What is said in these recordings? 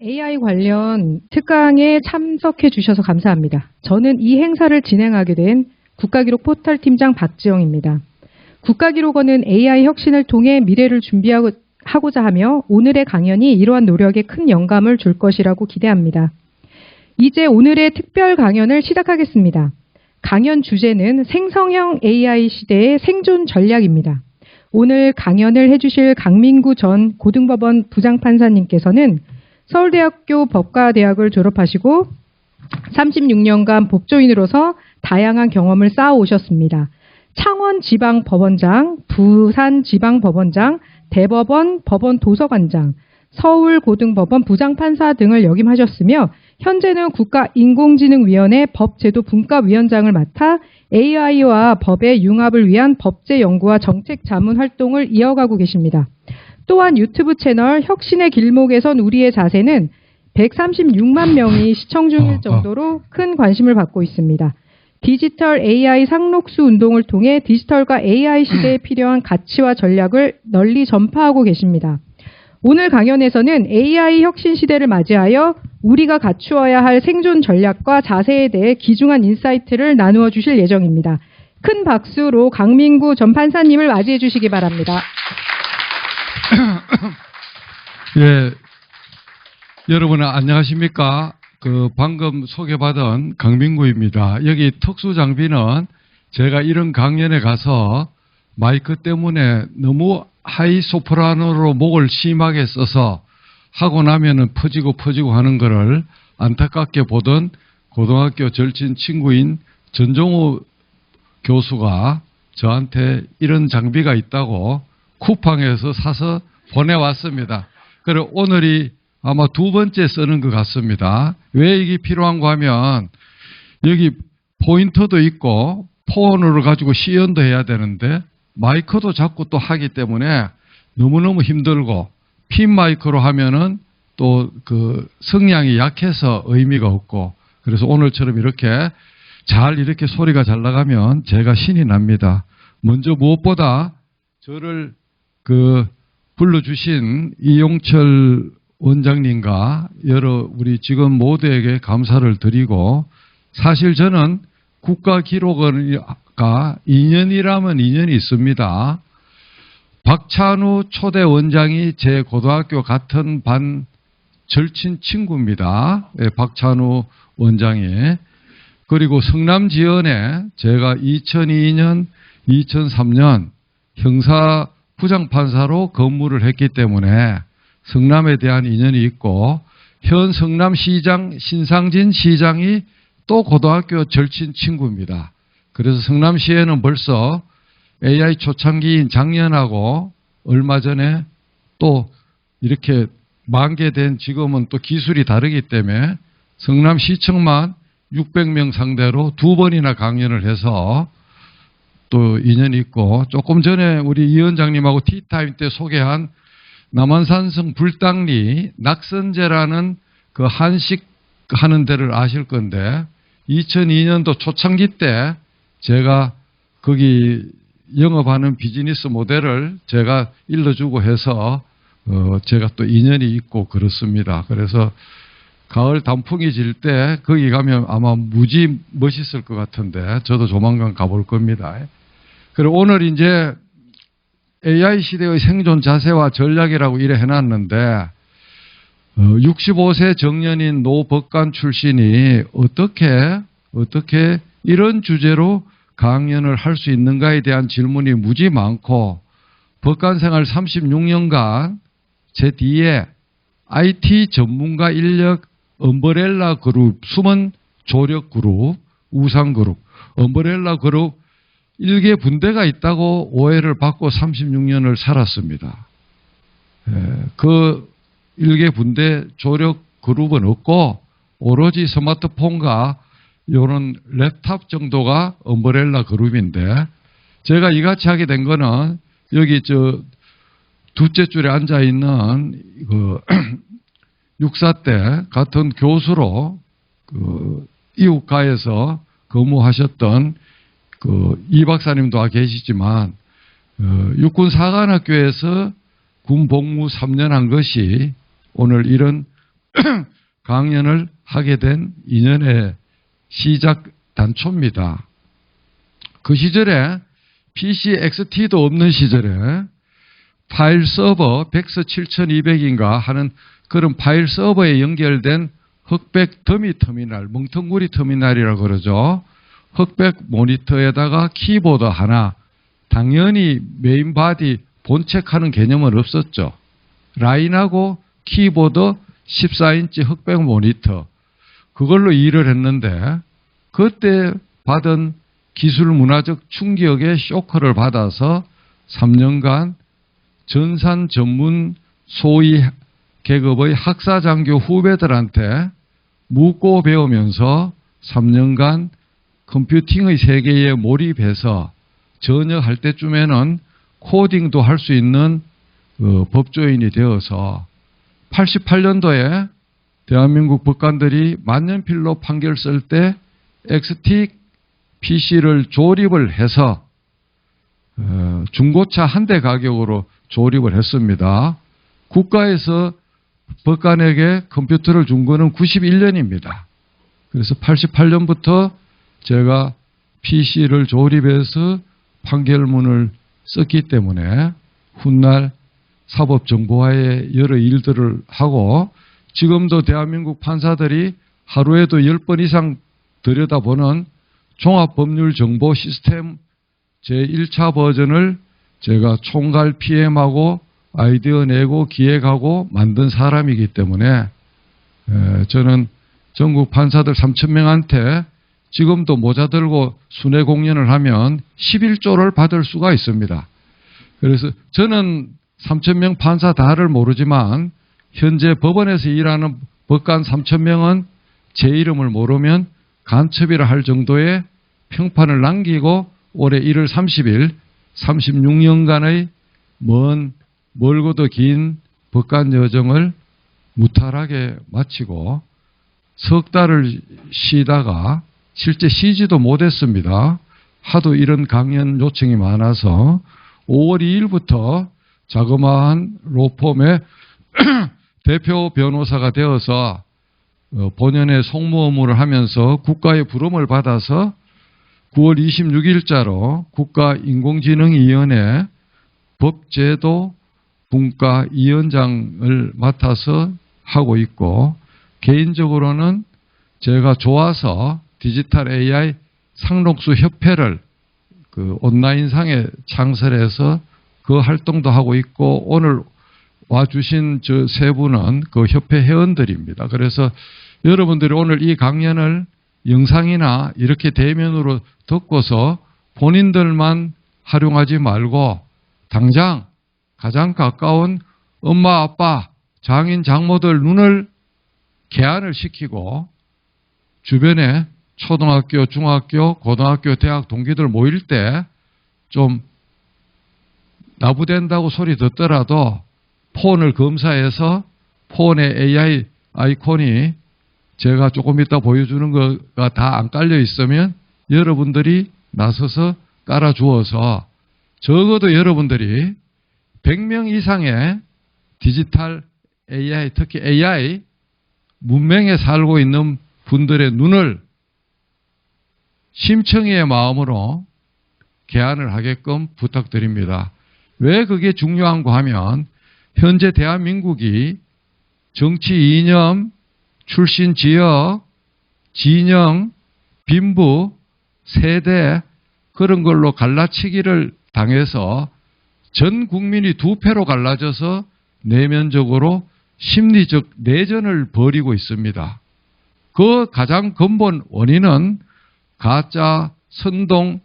AI 관련 특강에 참석해 주셔서 감사합니다. 저는 이 행사를 진행하게 된 국가기록 포털 팀장 박지영입니다. 국가기록원은 AI 혁신을 통해 미래를 준비하고자 하며 오늘의 강연이 이러한 노력에 큰 영감을 줄 것이라고 기대합니다. 이제 오늘의 특별 강연을 시작하겠습니다. 강연 주제는 생성형 AI 시대의 생존 전략입니다. 오늘 강연을 해주실 강민구 전 고등법원 부장판사님께서는 서울대학교 법과대학을 졸업하시고 36년간 법조인으로서 다양한 경험을 쌓아오셨습니다. 창원지방법원장, 부산지방법원장, 대법원 법원도서관장, 서울고등법원 부장판사 등을 역임하셨으며 현재는 국가인공지능위원회 법제도분과위원장을 맡아 AI와 법의 융합을 위한 법제 연구와 정책 자문 활동을 이어가고 계십니다. 또한 유튜브 채널 혁신의 길목에선 우리의 자세는 136만 명이 시청 중일 정도로 큰 관심을 받고 있습니다. 디지털 AI 상록수 운동을 통해 디지털과 AI 시대에 필요한 가치와 전략을 널리 전파하고 계십니다. 오늘 강연에서는 AI 혁신 시대를 맞이하여 우리가 갖추어야 할 생존 전략과 자세에 대해 귀중한 인사이트를 나누어 주실 예정입니다. 큰 박수로 강민구 전 판사님을 맞이해 주시기 바랍니다. 예, 여러분 안녕하십니까? 방금 소개받은 강민구입니다. 여기 특수 장비는 제가 이런 강연에 가서 마이크 때문에 너무 하이 소프라노로 목을 심하게 써서 하고 나면은 퍼지고 하는 거를 안타깝게 보던 고등학교 절친 친구인 전종우 교수가 저한테 이런 장비가 있다고 쿠팡에서 사서 보내왔습니다. 그리고 오늘이 아마 두 번째 쓰는 것 같습니다. 왜 이게 필요한가 하면 여기 포인터도 있고 폰으로 가지고 시연도 해야 되는데 마이크도 자꾸 또 하기 때문에 너무너무 힘들고 핀 마이크로 하면은 또 그 성량이 약해서 의미가 없고 그래서 오늘처럼 이렇게 소리가 잘 나가면 제가 신이 납니다. 먼저 무엇보다 저를 불러주신 이용철 원장님과 여러 우리 직원 모두에게 감사를 드리고 사실 저는 국가기록원과 인연이라면 인연이 있습니다. 박찬우 초대 원장이 제 고등학교 같은 반 절친 친구입니다. 네, 박찬우 원장이. 그리고 성남지연에 제가 2002년, 2003년 형사 부장판사로 근무를 했기 때문에 성남에 대한 인연이 있고 현 성남시장 신상진 시장이 또 고등학교 절친 친구입니다. 그래서 성남시에는 벌써 AI 초창기인 작년하고 얼마 전에 또 이렇게 만개된 지금은 또 기술이 다르기 때문에 성남시청만 600명 상대로 2번이나 강연을 해서 또 인연이 있고 조금 전에 우리 이 원장님하고 티타임 때 소개한 남한산성 불당리 낙선제라는 그 한식 하는 데를 아실 건데 2002년도 초창기 때 제가 거기 영업하는 비즈니스 모델을 제가 일러주고 해서 제가 또 인연이 있고 그렇습니다. 그래서 가을 단풍이 질 때 거기 가면 아마 무지 멋있을 것 같은데 저도 조만간 가볼 겁니다. 그리고 오늘 이제 AI 시대의 생존 자세와 전략이라고 이래 해놨는데 65세 정년인 노 법관 출신이 어떻게 이런 주제로 강연을 할 수 있는가에 대한 질문이 무지 많고 법관 생활 36년간 제 뒤에 IT 전문가 인력 엄브렐라 그룹, 숨은 조력 그룹, 우상 그룹, 엄브렐라 그룹 일개 분대가 있다고 오해를 받고 36년을 살았습니다. 그 일개 분대 조력 그룹은 없고 오로지 스마트폰과 이런 랩탑 정도가 엄브렐라 그룹인데 제가 이같이 하게 된 거는 여기 둘째 줄에 앉아 있는 육사 때 같은 교수로 이웃가에서 근무하셨던 이 박사님도 계시지만 육군사관학교에서 군 복무 3년 한 것이 오늘 이런 강연을 하게 된 인연의 시작 단초입니다. 그 시절에 PC XT도 없는 시절에 파일 서버 백스 7200인가 하는 그런 파일 서버에 연결된 흑백 더미 터미널, 멍텅구리 터미널이라고 그러죠. 흑백 모니터에다가 키보드 하나, 당연히 메인 바디 본체하는 개념은 없었죠. 라인하고 키보드 14인치 흑백 모니터, 그걸로 일을 했는데 그때 받은 기술 문화적 충격에 쇼크를 받아서 3년간 전산 전문 소위 계급의 학사장교 후배들한테 묻고 배우면서 3년간 컴퓨팅의 세계에 몰입해서 전역할 때쯤에는 코딩도 할 수 있는 법조인이 되어서 88년도에 대한민국 법관들이 만년필로 판결 쓸 때 XT PC를 조립을 해서 중고차 한 대 가격으로 조립을 했습니다. 국가에서 법관에게 컴퓨터를 준 거는 91년입니다. 그래서 88년부터 제가 PC를 조립해서 판결문을 썼기 때문에 훗날 사법정보화의 여러 일들을 하고 지금도 대한민국 판사들이 하루에도 10번 이상 들여다보는 종합법률정보 시스템 제1차 버전을 제가 총괄 PM하고 아이디어 내고 기획하고 만든 사람이기 때문에 저는 전국 판사들 3,000명한테 지금도 모자 들고 순회 공연을 하면 11조를 받을 수가 있습니다. 그래서 저는 3,000명 판사 다를 모르지만 현재 법원에서 일하는 법관 3,000명은 제 이름을 모르면 간첩이라 할 정도의 평판을 남기고 올해 1월 30일 36년간의 멀고도 긴 법관 여정을 무탈하게 마치고 석 달을 쉬다가 실제 쉬지도 못했습니다. 하도 이런 강연 요청이 많아서 5월 2일부터 자그마한 로펌의 대표 변호사가 되어서 본연의 송무 업무를 하면서 국가의 부름을 받아서 9월 26일자로 국가인공지능위원회 법제도 분과위원장을 맡아서 하고 있고 개인적으로는 제가 좋아서 디지털 AI 상록수 협회를 온라인상에 창설해서 그 활동도 하고 있고 오늘 와주신 저 세 분은 그 협회 회원들입니다. 그래서 여러분들이 오늘 이 강연을 영상이나 이렇게 대면으로 듣고서 본인들만 활용하지 말고 당장 가장 가까운 엄마, 아빠, 장인, 장모들 눈을 개안을 시키고 주변에 초등학교, 중학교, 고등학교, 대학 동기들 모일 때 좀 나부된다고 소리 듣더라도 폰을 검사해서 폰에 AI 아이콘이 제가 조금 이따 보여주는 거가 다 안 깔려 있으면 여러분들이 나서서 깔아주어서 적어도 여러분들이 100명 이상의 디지털 AI, 특히 AI 문명에 살고 있는 분들의 눈을 심청이의 마음으로 개안을 하게끔 부탁드립니다. 왜 그게 중요한가 하면 현재 대한민국이 정치 이념, 출신 지역, 진영, 빈부, 세대 그런 걸로 갈라치기를 당해서 전 국민이 두 패로 갈라져서 내면적으로 심리적 내전을 벌이고 있습니다. 그 가장 근본 원인은 가짜, 선동,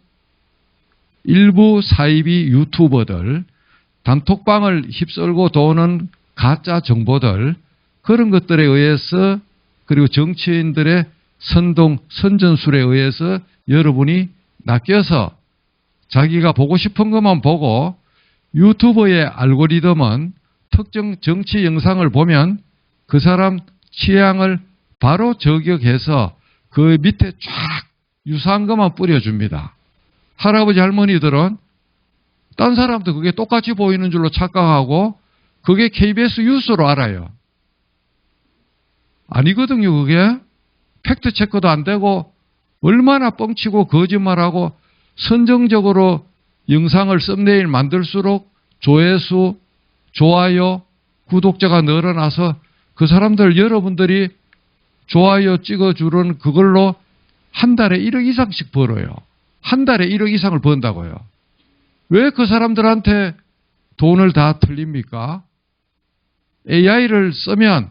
일부 사이비 유튜버들, 단톡방을 휩쓸고 도는 가짜 정보들 그런 것들에 의해서 그리고 정치인들의 선동, 선전술에 의해서 여러분이 낚여서 자기가 보고 싶은 것만 보고 유튜버의 알고리즘은 특정 정치 영상을 보면 그 사람 취향을 바로 저격해서 그 밑에 쫙 유사한 것만 뿌려줍니다. 할아버지 할머니들은 딴 사람도 그게 똑같이 보이는 줄로 착각하고 그게 KBS 뉴스로 알아요. 아니거든요, 그게. 팩트 체크도 안 되고 얼마나 뻥치고 거짓말하고 선정적으로 영상을 썸네일 만들수록 조회수, 좋아요, 구독자가 늘어나서 그 사람들 여러분들이 좋아요 찍어주는 그걸로 한 달에 1억 이상씩 벌어요. 한 달에 1억 이상을 번다고요. 왜 그 사람들한테 돈을 다 틀립니까? AI를 쓰면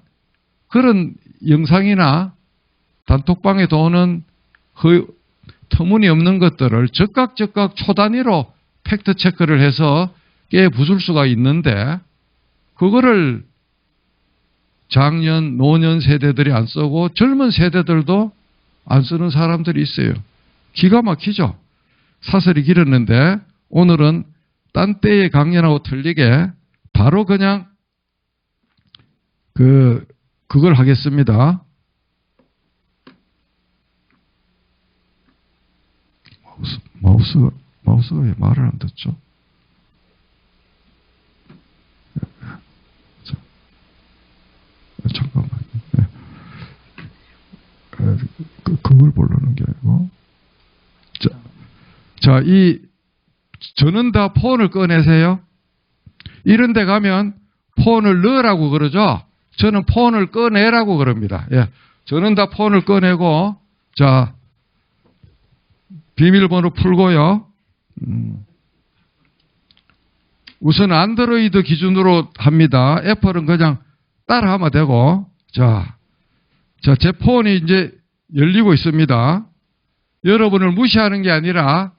그런 영상이나 단톡방에 도는 터무니없는 것들을 즉각 초단위로 팩트 체크를 해서 깨 부술 수가 있는데 그거를 장년, 노년 세대들이 안 쓰고 젊은 세대들도 안 쓰는 사람들이 있어요. 기가 막히죠. 사설이 길었는데 오늘은 딴 때의 강연하고 틀리게 바로 그냥 그걸 하겠습니다. 마우스가 왜 말을 안 듣죠? 잠깐만요. 그걸 보려는 게 아니고. 저는 다 폰을 꺼내세요. 이런 데 가면 폰을 넣으라고 그러죠. 저는 폰을 꺼내라고 그럽니다. 예. 저는 다 폰을 꺼내고, 자, 비밀번호 풀고요. 우선 안드로이드 기준으로 합니다. 애플은 그냥 따라하면 되고, 자, 제 폰이 이제 열리고 있습니다. 여러분을 무시하는 게 아니라,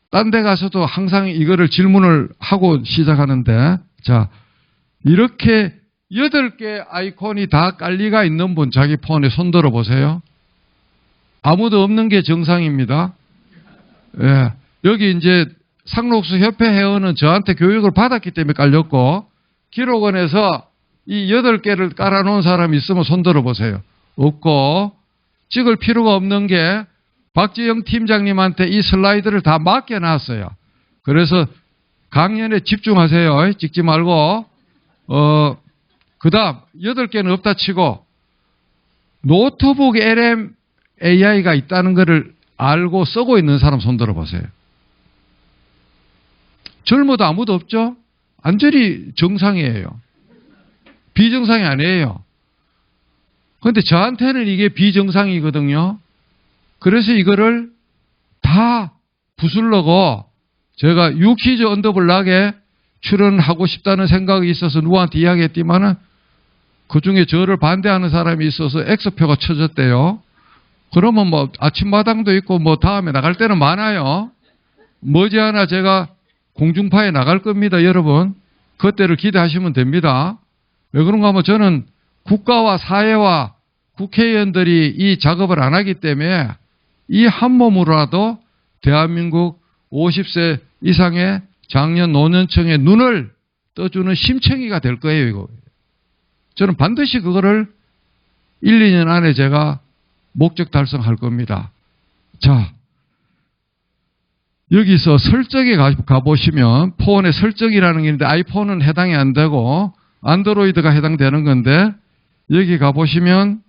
딴 데 가서도 항상 이거를 질문을 하고 시작하는데, 자, 이렇게 8개 아이콘이 다 깔리가 있는 분 자기 폰에 손들어 보세요. 아무도 없는 게 정상입니다. 예. 여기 이제 상록수 협회 회원은 저한테 교육을 받았기 때문에 깔렸고, 기록원에서 이 8개를 깔아놓은 사람이 있으면 손들어 보세요. 없고, 찍을 필요가 없는 게 박지영 팀장님한테 이 슬라이드를 다 맡겨놨어요. 그래서 강연에 집중하세요. 찍지 말고. 그 다음 8개는 없다 치고 노트북 LM AI가 있다는 것을 알고 쓰고 있는 사람 손들어 보세요. 젊어도 아무도 없죠? 완전히 정상이에요. 비정상이 아니에요. 그런데 저한테는 이게 비정상이거든요. 그래서 이거를 다 부수려고 제가 유퀴즈 언더블락에 출연하고 싶다는 생각이 있어서 누구한테 이야기했지만은 그 중에 저를 반대하는 사람이 있어서 X표가 쳐졌대요. 그러면 뭐 아침마당도 있고 뭐 다음에 나갈 때는 많아요. 머지않아 제가 공중파에 나갈 겁니다, 여러분. 그때를 기대하시면 됩니다. 왜 그런가 하면 저는 국가와 사회와 국회의원들이 이 작업을 안 하기 때문에 이 한 몸으로라도 대한민국 50세 이상의 장년 노년층의 눈을 떠주는 심청이가 될 거예요, 이거. 저는 반드시 그거를 1, 2년 안에 제가 목적 달성할 겁니다. 자, 여기서 설정에 가보시면 폰의 설정이라는 게 있는데 아이폰은 해당이 안 되고 안드로이드가 해당되는 건데 여기 가보시면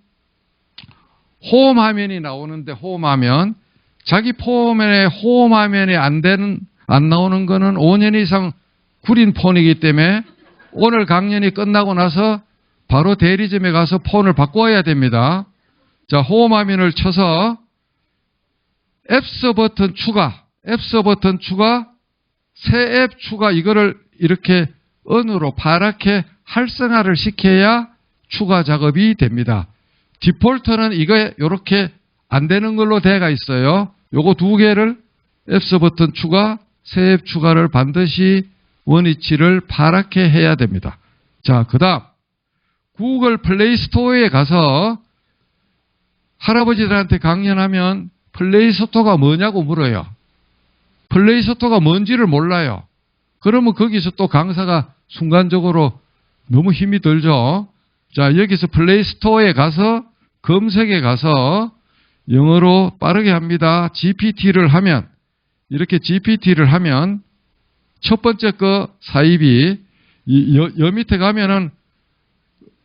홈 화면이 나오는데 홈 화면 자기 폰에 홈 화면이 안 나오는 거는 5년 이상 구린 폰이기 때문에 오늘 강연이 끝나고 나서 바로 대리점에 가서 폰을 바꿔야 됩니다. 자, 홈 화면을 쳐서 앱스 버튼 추가, 새 앱 추가 이거를 이렇게 언으로 파랗게 활성화를 시켜야 추가 작업이 됩니다. 디폴트는 이거 이렇게 안 되는 걸로 되어 있어요. 요거 두 개를 앱스 버튼 추가, 새 앱 추가를 반드시 원위치를 파랗게 해야 됩니다. 자, 그 다음 구글 플레이 스토어에 가서 할아버지들한테 강연하면 플레이 스토어가 뭐냐고 물어요. 플레이 스토어가 뭔지를 몰라요. 그러면 거기서 또 강사가 순간적으로 너무 힘이 들죠. 자, 여기서 플레이 스토어에 가서 검색에 가서 영어로 빠르게 합니다. GPT를 하면 이렇게 GPT를 하면 첫 번째 거 사이비 여 밑에 가면은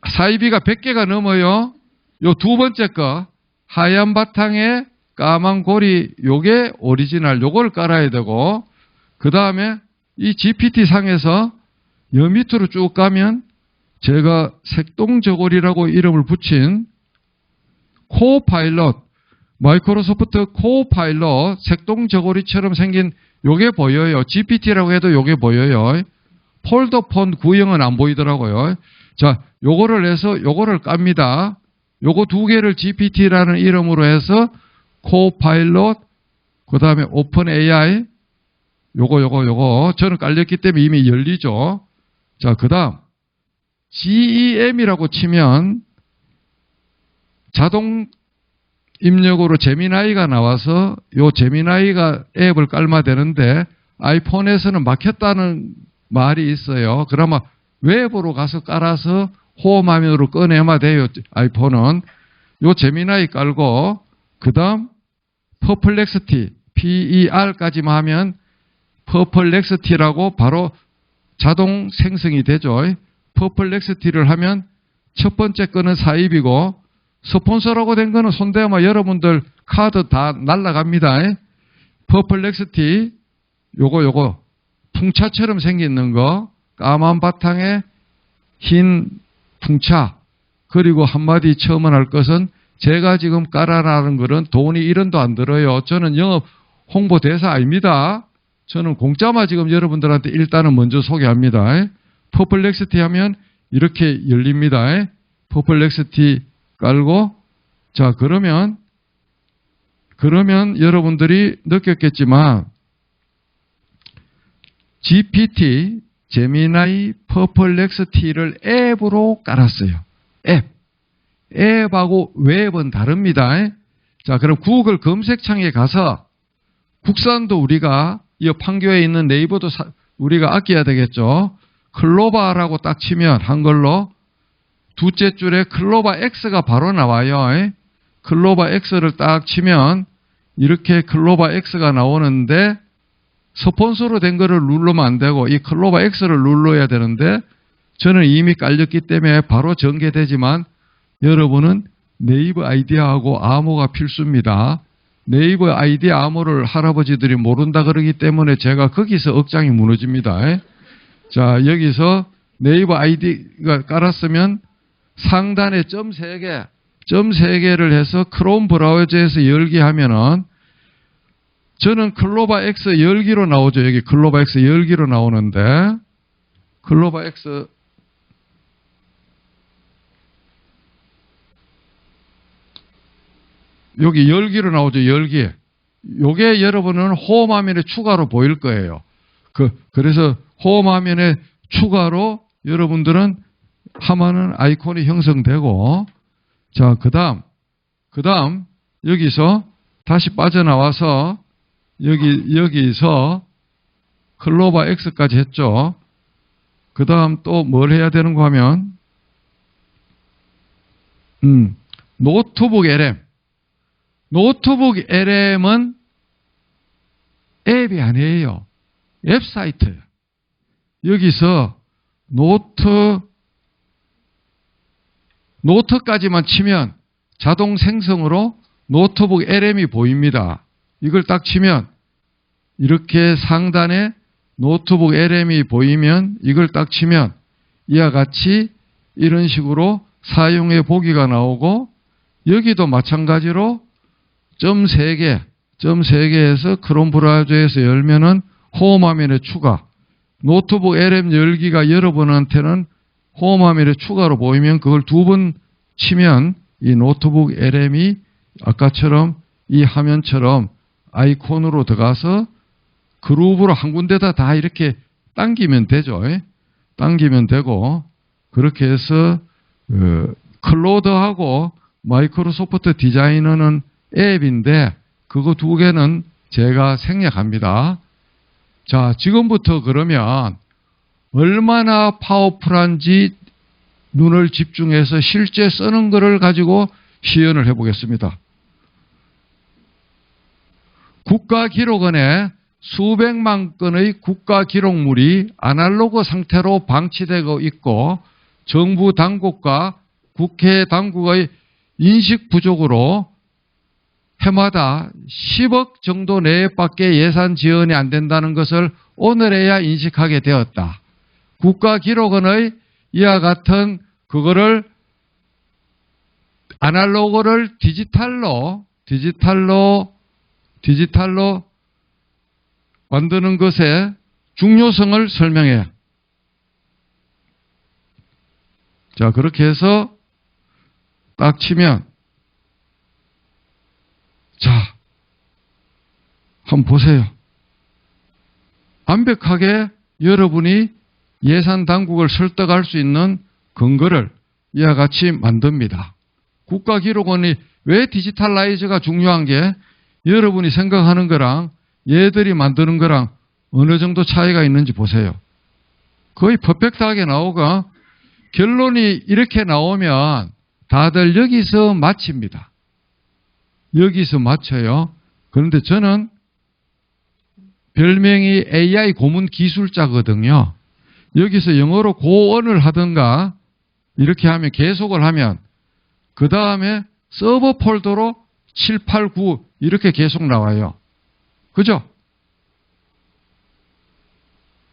사이비가 100개가 넘어요. 요 두 번째 거 하얀 바탕에 까만 고리 요게 오리지널 요걸 깔아야 되고 그 다음에 이 GPT 상에서 여 밑으로 쭉 가면 제가 색동 저고리라고 이름을 붙인 코파일럿 마이크로소프트 코파일럿 색동 저고리처럼 생긴 요게 보여요. GPT라고 해도 요게 보여요. 폴더폰 구형은 안 보이더라고요. 자, 요거를 해서 요거를 깝니다. 요거 두 개를 GPT라는 이름으로 해서 코파일럿 그 다음에 오픈 AI 요거 저는 깔렸기 때문에 이미 열리죠. 자, 그 다음 GEM이라고 치면 자동 입력으로 제미나이가 나와서 요 제미나이가 앱을 깔면 되는데 아이폰에서는 막혔다는 말이 있어요. 그러면 웹으로 가서 깔아서 홈화면으로 꺼내면 돼요. 아이폰은. 요 제미나이 깔고 그 다음 퍼플렉스티 PER까지만 하면 퍼플렉스티라고 바로 자동 생성이 되죠. 퍼플렉스티를 하면 첫 번째 거는 사입이고 스폰서라고 된 거는 손대면 여러분들 카드 다 날라갑니다. 퍼플렉스티 요거 풍차처럼 생기는 거 까만 바탕에 흰 풍차 그리고 한마디 처음은 할 것은 제가 지금 깔아라는 거는 돈이 1원도 안 들어요. 저는 영업 홍보대사 아닙니다. 저는 공짜만 지금 여러분들한테 일단은 먼저 소개합니다. 퍼플렉스티 하면 이렇게 열립니다. 퍼플렉스티 깔고 자 그러면 여러분들이 느꼈겠지만 GPT, 제미나이, 퍼플렉스티를 앱으로 깔았어요. 앱하고 웹은 다릅니다. 자 그럼 구글 검색창에 가서 국산도 우리가 이 판교에 있는 네이버도 우리가 아껴야 되겠죠. 클로바라고 딱 치면 한글로 두째 줄에 클로바 X가 바로 나와요. 클로바 X를 딱 치면 이렇게 클로바 X가 나오는데 스폰서로 된 거를 누르면 안 되고 이 클로바 X를 눌러야 되는데 저는 이미 깔렸기 때문에 바로 전개되지만 여러분은 네이버 아이디하고 암호가 필수입니다. 네이버 아이디 암호를 할아버지들이 모른다 그러기 때문에 제가 거기서 억장이 무너집니다. 자 여기서 네이버 아이디가 깔았으면 상단에 점 3개를 해서 크롬 브라우저에서 열기 하면은 저는 클로바 X 열기로 나오죠. 여기 클로바 X 열기로 나오는데 클로바 X 여기 열기로 나오죠. 열기. 요게 여러분은 홈화면에 추가로 보일 거예요. 그래서 홈화면에 추가로 여러분들은 하면은 아이콘이 형성되고 자, 그다음 여기서 다시 빠져나와서 여기서 클로바 X까지 했죠. 그다음 또 뭘 해야 되는가 하면 노트북 LM. 노트북 LM은 앱이 아니에요. 웹사이트예요. 여기서 노트까지만 치면 자동 생성으로 노트북 LM이 보입니다. 이걸 딱 치면 이렇게 상단에 노트북 LM이 보이면 이걸 딱 치면 이와 같이 이런 식으로 사용해 보기가 나오고 여기도 마찬가지로 점 3개에서 크롬 브라우저에서 열면은 홈화면에 추가 노트북 LM 열기가 여러분한테는 홈화면에 추가로 보이면 그걸 2번 치면 이 노트북 LM이 아까처럼 이 화면처럼 아이콘으로 들어가서 그룹으로 한 군데다 다 이렇게 당기면 되죠. 당기면 되고 그렇게 해서 클로드하고 마이크로소프트 디자이너는 앱인데 그거 2개는 제가 생략합니다. 자, 지금부터 그러면 얼마나 파워풀한지 눈을 집중해서 실제 쓰는 거를 가지고 시연을 해보겠습니다. 국가기록원에 수백만 건의 국가기록물이 아날로그 상태로 방치되고 있고 정부 당국과 국회 당국의 인식 부족으로 해마다 10억 정도 내밖에 예산 지원이 안 된다는 것을 오늘에야 인식하게 되었다. 국가기록원의 이와 같은 그거를 아날로그를 디지털로 만드는 것의 중요성을 설명해. 자, 그렇게 해서 딱 치면, 자, 한번 보세요. 완벽하게 여러분이 예산 당국을 설득할 수 있는 근거를 이와 같이 만듭니다. 국가기록원이 왜 디지털라이즈가 중요한 게 여러분이 생각하는 거랑 얘들이 만드는 거랑 어느 정도 차이가 있는지 보세요. 거의 퍼펙트하게 나오고 결론이 이렇게 나오면 다들 여기서 마칩니다. 여기서 마쳐요. 그런데 저는 별명이 AI 고문 기술자거든요. 여기서 영어로 고언을 하든가 이렇게 하면 계속을 하면 그 다음에 서버 폴더로 7, 8, 9 이렇게 계속 나와요. 그죠?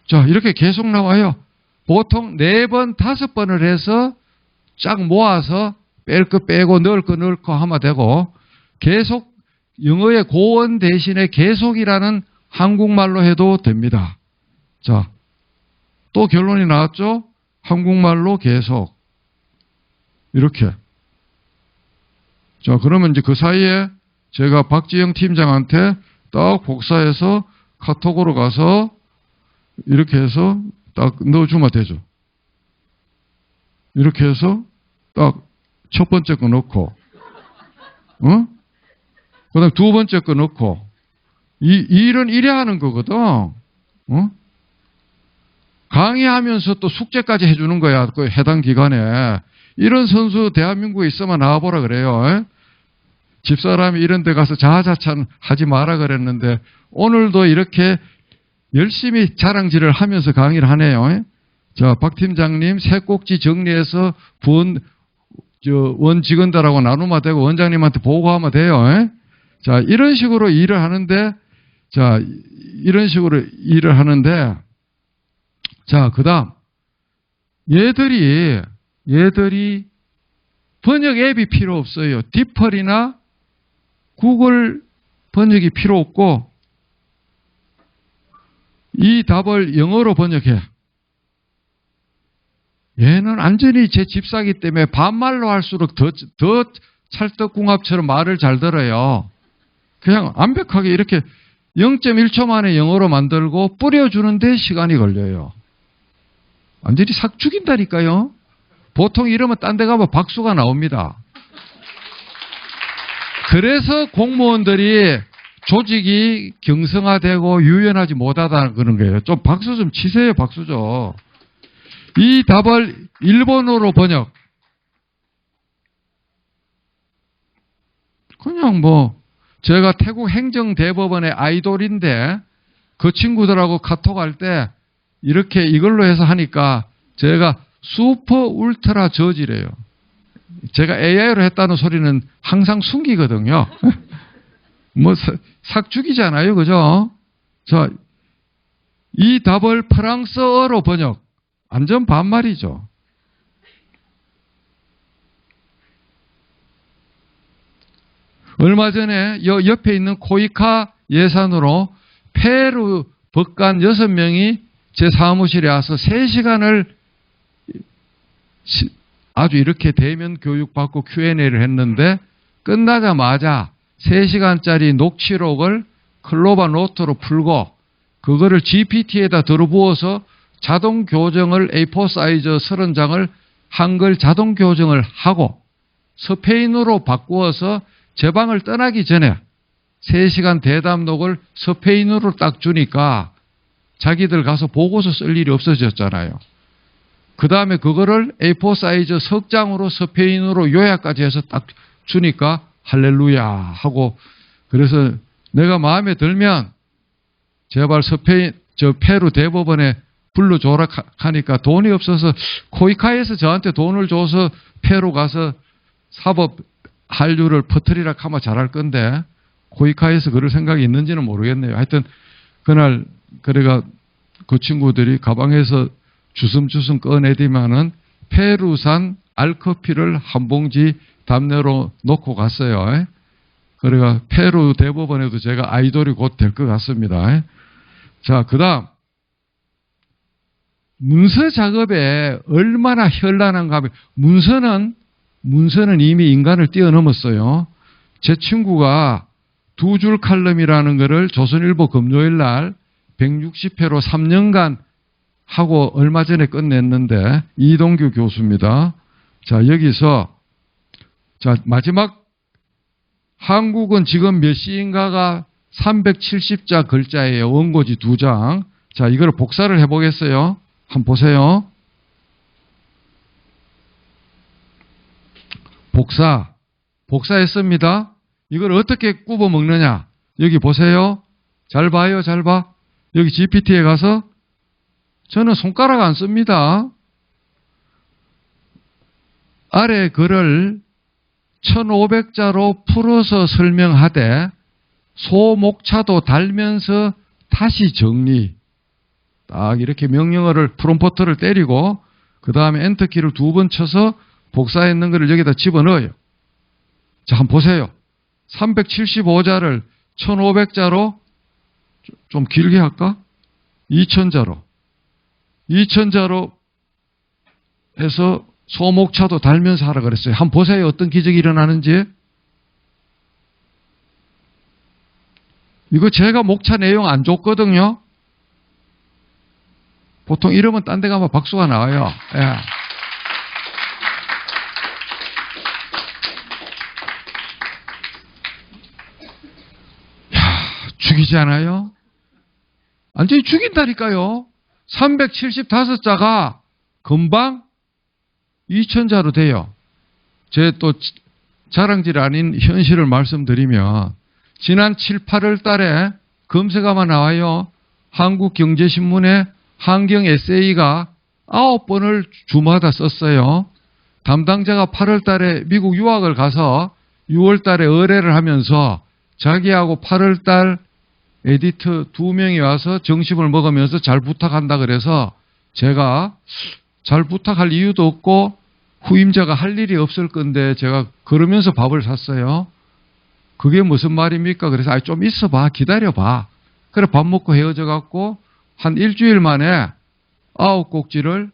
자, 이렇게 계속 나와요. 보통 4번, 5번을 해서 쫙 모아서 뺄 거 빼고 넣을 거 넣고 하면 되고 계속 영어의 고언 대신에 계속이라는 한국말로 해도 됩니다. 자, 또 결론이 나왔죠? 한국말로 계속. 이렇게. 자, 그러면 이제 그 사이에 제가 박지영 팀장한테 딱 복사해서 카톡으로 가서 이렇게 해서 딱 넣어주면 되죠. 이렇게 해서 딱 첫 번째 거 넣고, 그 다음에 두 번째 거 넣고, 이 일은 이래 하는 거거든. 강의하면서 또 숙제까지 해주는 거야. 그 해당 기간에. 이런 선수 대한민국에 있으면 나와보라 그래요. 집사람이 이런 데 가서 자아자찬 하지 마라 그랬는데 오늘도 이렇게 열심히 자랑질을 하면서 강의를 하네요. 자, 박 팀장님 새 꼭지 정리해서 원 직원들하고 나누면 되고 원장님한테 보고하면 돼요. 자, 이런 식으로 일을 하는데, 자, 이런 식으로 일을 하는데, 자, 그 다음, 얘들이 번역 앱이 필요 없어요. 디펄이나 구글 번역이 필요 없고, 이 답을 영어로 번역해. 얘는 완전히 제 집사기 때문에 반말로 할수록 더 찰떡궁합처럼 말을 잘 들어요. 그냥 완벽하게 이렇게 0.1초 만에 영어로 만들고 뿌려주는데 시간이 걸려요. 완전히 삭 죽인다니까요. 보통 이러면 딴 데 가면 박수가 나옵니다. 그래서 공무원들이 조직이 경성화되고 유연하지 못하다는 그런 거예요. 좀 박수 좀 치세요. 박수 좀. 이 답을 일본어로 번역. 그냥 제가 태국 행정대법원의 아이돌인데 그 친구들하고 카톡할 때 이렇게 이걸로 해서 하니까 제가 슈퍼 울트라 저지래요. 제가 AI로 했다는 소리는 항상 숨기거든요. 삭 죽이잖아요. 그죠? 자, 이 답을 프랑스어로 번역. 완전 반말이죠. 얼마 전에 옆에 있는 코이카 예산으로 페루 법관 6명이 제 사무실에 와서 3시간을 아주 이렇게 대면 교육받고 Q&A를 했는데 끝나자마자 3시간짜리 녹취록을 클로바 노트로 풀고 그거를 GPT에다 들어부어서 자동 교정을 A4 사이즈 30장을 한글 자동 교정을 하고 스페인어로 바꾸어서 제 방을 떠나기 전에 3시간 대담록을 스페인어로 딱 주니까 자기들 가서 보고서 쓸 일이 없어졌잖아요. 그 다음에 그거를 A4 사이즈 석장으로 스페인어로 요약까지 해서 딱 주니까 할렐루야 하고 그래서 내가 마음에 들면 제발 페루 대법원에 불러줘라 하니까 돈이 없어서 코이카에서 저한테 돈을 줘서 페루 가서 사법 한류를 퍼뜨리라 하면 잘할 건데 코이카에서 그럴 생각이 있는지는 모르겠네요. 하여튼 그날 그래가 그 친구들이 가방에서 주섬주섬 꺼내더만은 페루산 알커피를 한 봉지 담내로 놓고 갔어요. 그래가 페루 대법원에도 제가 아이돌이 곧 될 것 같습니다. 자, 그 다음 문서 작업에 얼마나 현란한가 하면 문서는 이미 인간을 뛰어넘었어요. 제 친구가 두 줄 칼럼이라는 것을 조선일보 금요일 날 160회로 3년간 하고 얼마 전에 끝냈는데 이동규 교수입니다. 자, 여기서 자, 마지막 한국은 지금 몇 시인가가 370자 글자예요. 원고지 2장. 자, 이걸 복사를 해보겠어요. 한번 보세요. 복사했습니다. 이걸 어떻게 굽어 먹느냐. 여기 보세요. 잘 봐요. 잘 봐. 여기 GPT에 가서 저는 손가락 안 씁니다. 아래 글을 1500자로 풀어서 설명하되 소목차도 달면서 다시 정리. 딱 이렇게 명령어를 프롬프트를 때리고 그 다음에 엔터키를 2번 쳐서 복사했는 것을 여기다 집어넣어요. 자, 한번 보세요. 375자를 1500자로 좀 길게 할까? 2000자로. 2000자로 해서 소목차도 달면서 하라 그랬어요. 한번 보세요. 어떤 기적이 일어나는지. 이거 제가 목차 내용 안 줬거든요. 보통 이러면 딴 데 가면 박수가 나와요. 예. 죽이지 않아요? 완전히 죽인다니까요. 375자가 금방 2000자로 돼요. 제 또 자랑질 아닌 현실을 말씀드리면 지난 7, 8월 달에 검색하면 나와요. 한국경제신문에 환경 에세이가 9번을 주마다 썼어요. 담당자가 8월 달에 미국 유학을 가서 6월 달에 의뢰를 하면서 자기하고 8월 달 에디터 2명이 와서 정심을 먹으면서 잘 부탁한다 그래서 제가 잘 부탁할 이유도 없고 후임자가 할 일이 없을 건데 제가 그러면서 밥을 샀어요. 그게 무슨 말입니까? 그래서 좀 있어봐. 기다려봐. 그래 밥 먹고 헤어져 갖고 한 일주일 만에 9꼭지를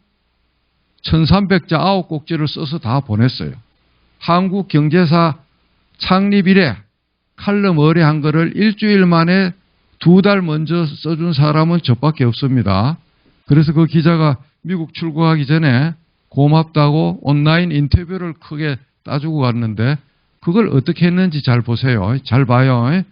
1300자 9꼭지를 써서 다 보냈어요. 한국경제사 창립 이래 칼럼 의뢰한 거를 일주일 만에 2달 먼저 써준 사람은 저밖에 없습니다. 그래서 그 기자가 미국 출국하기 전에 고맙다고 온라인 인터뷰를 크게 따주고 갔는데 그걸 어떻게 했는지 잘 보세요. 잘 봐요.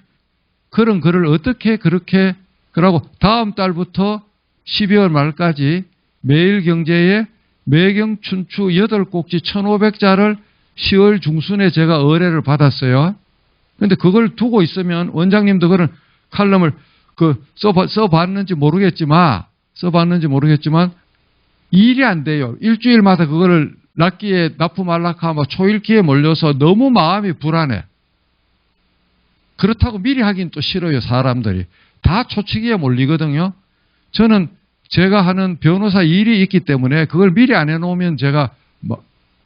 그런 글을 어떻게 그렇게 그러고 다음 달부터 12월 말까지 매일경제에 매경춘추 8꼭지 1500자를 10월 중순에 제가 의뢰를 받았어요. 그런데 그걸 두고 있으면 원장님도 그런 칼럼을 써봤는지 모르겠지만 일이 안 돼요. 일주일마다 그거를 납기에 납품하려고 초일기에 몰려서 너무 마음이 불안해. 그렇다고 미리 하긴 또 싫어요. 사람들이. 다 초치기에 몰리거든요. 저는 제가 하는 변호사 일이 있기 때문에 그걸 미리 안 해놓으면 제가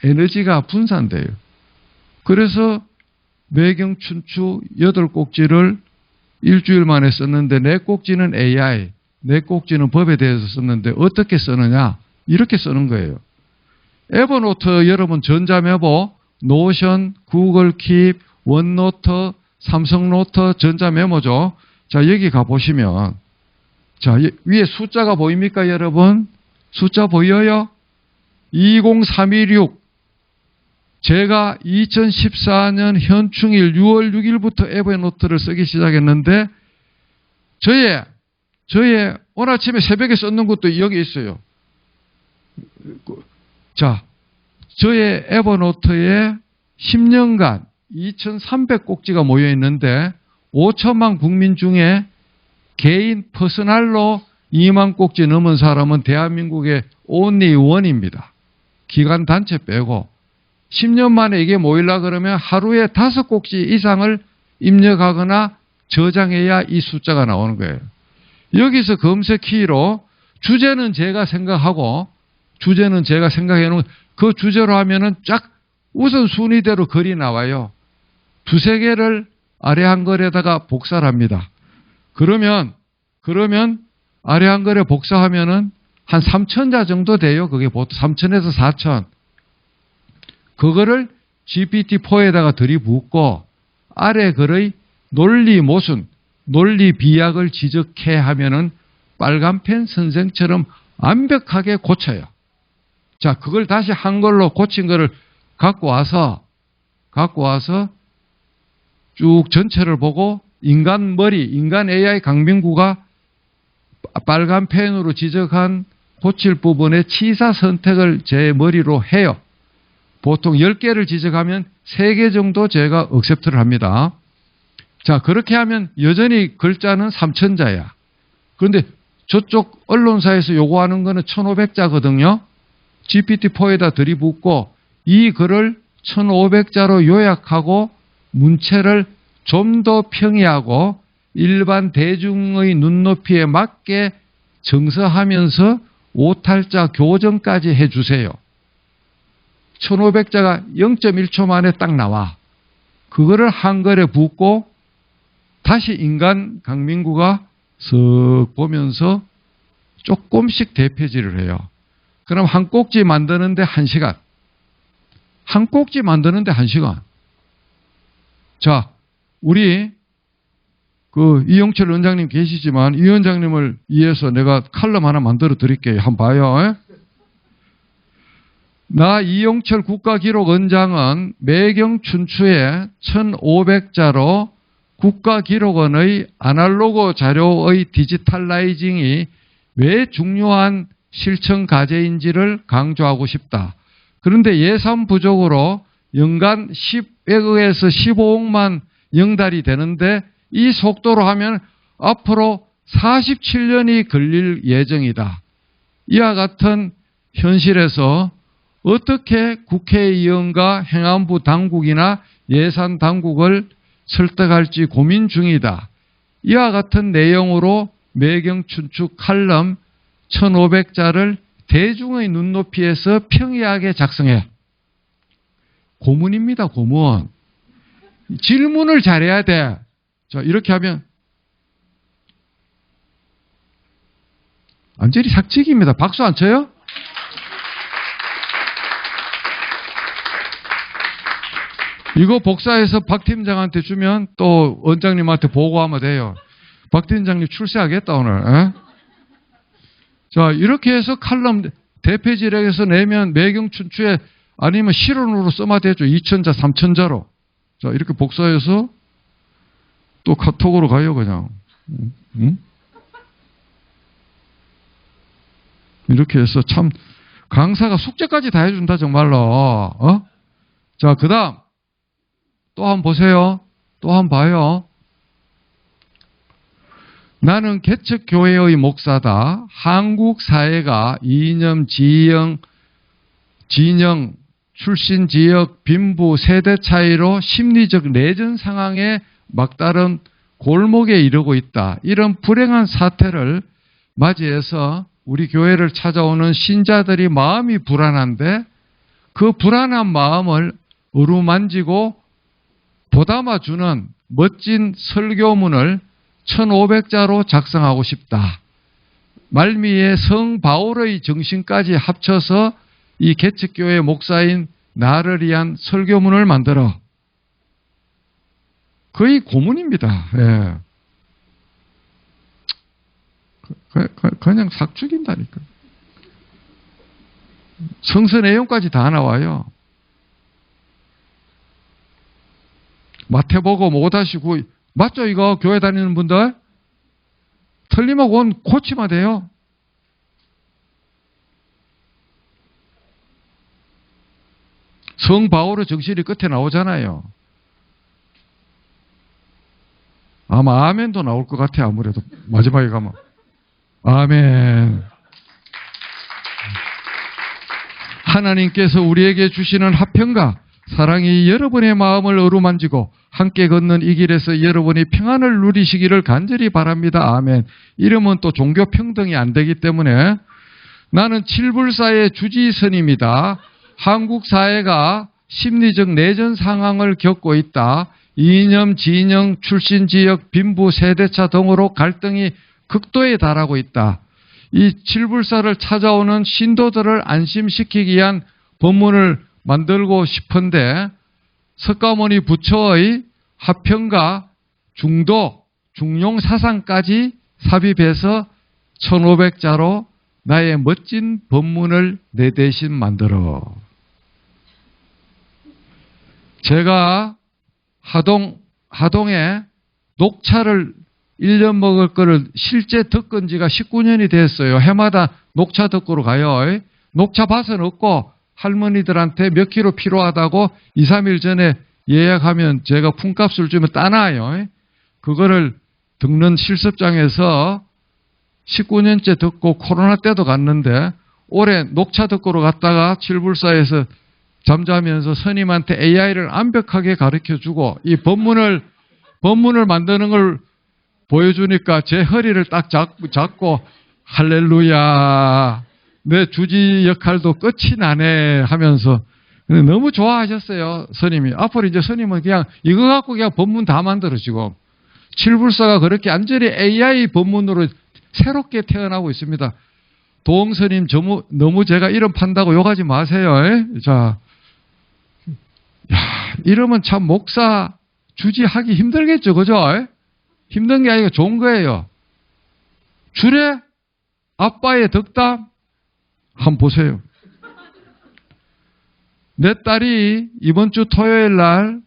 에너지가 분산돼요. 그래서 매경춘추 8꼭지를 일주일 만에 썼는데 4꼭지는 AI, 4꼭지는 법에 대해서 썼는데 어떻게 쓰느냐? 이렇게 쓰는 거예요. 에버노트 여러분 전자메모, 노션, 구글 킵, 원노트, 삼성노트 전자메모죠. 자, 여기 가보시면 자, 위에 숫자가 보입니까 여러분? 숫자 보여요? 20316 제가 2014년 현충일 6월 6일부터 에버노트를 쓰기 시작했는데 저의 오늘 아침에 새벽에 썼는 것도 여기 있어요. 자, 저의 에버노트에 10년간 2300꼭지가 모여 있는데 5천만 국민 중에 개인 퍼스널로 2만 꼭지 넘은 사람은 대한민국의 only one입니다. 기관 단체 빼고 10년 만에 이게 모이려 그러면 하루에 5꼭지 이상을 입력하거나 저장해야 이 숫자가 나오는 거예요. 여기서 검색 키로 주제는 제가 생각하고 주제는 제가 생각해 놓은 그 주제로 하면은 쫙 우선 순위대로 글이 나와요. 두세 개를 아래 한글에다가 복사를 합니다. 그러면 아래 한글에 복사하면은 한 3,000자 정도 돼요. 그게 보통 3,000에서 4,000. 그거를 GPT-4에다가 들이붓고 아래 글의 논리 모순, 논리 비약을 지적해 하면은 빨간펜 선생처럼 완벽하게 고쳐요. 자, 그걸 다시 한글로 고친 거를 갖고 와서 쭉 전체를 보고 인간 AI 강민구가 빨간 펜으로 지적한 고칠 부분의 치사 선택을 제 머리로 해요. 보통 10개를 지적하면 3개 정도 제가 억셉트를 합니다. 자, 그렇게 하면 여전히 글자는 3,000자야. 그런데 저쪽 언론사에서 요구하는 거는 1,500자거든요. GPT-4에다 들이붓고 이 글을 1,500자로 요약하고 문체를 좀 더 평이하고 일반 대중의 눈높이에 맞게 정서하면서 오탈자 교정까지 해주세요. 1,500자가 0.1초 만에 딱 나와. 그거를 한글에 붓고 다시 인간 강민구가 쓱 보면서 조금씩 대표지를 해요. 그럼 한 꼭지 만드는데 1시간. 한 꼭지 만드는데 1시간. 자, 우리 이영철 원장님 계시지만 이 원장님을 위해서 내가 칼럼 하나 만들어 드릴게요. 한번 봐요. 나 이영철 국가기록원장은 매경 춘추에 1,500자로 국가기록원의 아날로그 자료의 디지털라이징이 왜 중요한 실천 과제인지를 강조하고 싶다. 그런데 예산 부족으로 연간 10억에서 15억만 영달이 되는데 이 속도로 하면 앞으로 47년이 걸릴 예정이다. 이와 같은 현실에서 어떻게 국회의원과 행안부 당국이나 예산 당국을 설득할지 고민 중이다. 이와 같은 내용으로 매경춘추 칼럼 1,500자를 대중의 눈높이에서 평이하게 작성해. 고문입니다, 고문. 질문을 잘해야 돼. 자, 이렇게 하면 완전히 삭제기입니다. 박수 안 쳐요? 이거 복사해서 박 팀장한테 주면 또 원장님한테 보고하면 돼요. 박 팀장님 출세하겠다 오늘. 에? 자, 이렇게 해서 칼럼 대표지력에서 내면 매경춘추에 아니면 실론으로 써마 되죠. 2,000자, 3,000자로. 자, 이렇게 복사해서 또 카톡으로 가요, 그냥. 응? 이렇게 해서 참 강사가 숙제까지 다 해준다, 정말로. 자, 그 다음. 또 한 번 보세요. 또 한 번 봐요. 나는 개척교회의 목사다. 한국 사회가 이념, 진영, 출신 지역, 빈부, 세대 차이로 심리적 내전 상황에 막다른 골목에 이르고 있다. 이런 불행한 사태를 맞이해서 우리 교회를 찾아오는 신자들이 마음이 불안한데 그 불안한 마음을 어루만지고 보담아주는 멋진 설교문을 1,500자로 작성하고 싶다. 말미에 성 바울의 정신까지 합쳐서 이 개척교회 목사인 나를 위한 설교문을 만들어. 거의 고문입니다. 예. 그냥 삭 죽인다니까. 성서 내용까지 다 나와요. 마태복음 5-9 맞죠? 이거 교회 다니는 분들? 틀림하고는 고치면 돼요. 성 바울의 정신이 끝에 나오잖아요. 아마 아멘도 나올 것 같아. 아무래도 마지막에 가면 아멘. 하나님께서 우리에게 주시는 화평과 사랑이 여러분의 마음을 어루만지고 함께 걷는 이 길에서 여러분이 평안을 누리시기를 간절히 바랍니다. 아멘. 이러면 또 종교 평등이 안 되기 때문에 나는 칠불사의 주지선입니다. 한국 사회가 심리적 내전 상황을 겪고 있다. 이념, 진영, 출신 지역, 빈부, 세대차 등으로 갈등이 극도에 달하고 있다. 이 칠불사를 찾아오는 신도들을 안심시키기 위한 법문을 만들고 싶은데 석가모니 부처의 화평과 중도, 중용 사상까지 삽입해서 1500자로 나의 멋진 법문을 내 대신 만들어. 제가 하동에 녹차를 1년 먹을 거를 실제 덕건 지가 19년이 됐어요. 해마다 녹차 덕구로 가요. 녹차 밭은 없고 할머니들한테 몇 킬로 필요하다고 2, 3일 전에 예약하면 제가 품값을 주면 따놔요. 그거를 듣는 실습장에서 19년째 듣고 코로나 때도 갔는데 올해 녹차 덕구로 갔다가 칠불사에서 잠자면서 스님한테 AI를 완벽하게 가르쳐주고 이 법문을 만드는 걸 보여주니까 제 허리를 딱 잡고 할렐루야 내 주지 역할도 끝이 나네 하면서 너무 좋아하셨어요. 스님이. 앞으로 이제 스님은 그냥 이거 갖고 그냥 법문 다 만들어지고 칠불사가 그렇게 완전히 AI 법문으로 새롭게 태어나고 있습니다. 도홍스님 너무 제가 이름 판다고 욕하지 마세요. 자, 야, 이러면 참 목사 주지하기 힘들겠죠. 그죠? 힘든 게 아니고 좋은 거예요. 주례 아빠의 덕담 한번 보세요. 내 딸이 이번 주 토요일 날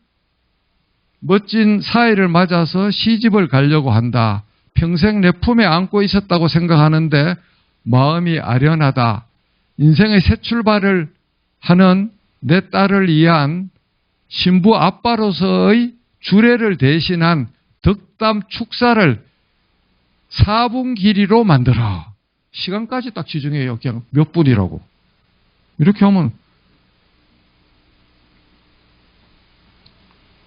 멋진 사이를 맞아서 시집을 가려고 한다. 평생 내 품에 안고 있었다고 생각하는데 마음이 아련하다. 인생의 새 출발을 하는 내 딸을 위한 신부 아빠로서의 주례를 대신한 덕담 축사를 4분 길이로 만들어. 시간까지 딱 지정해요. 그냥 몇 분이라고. 이렇게 하면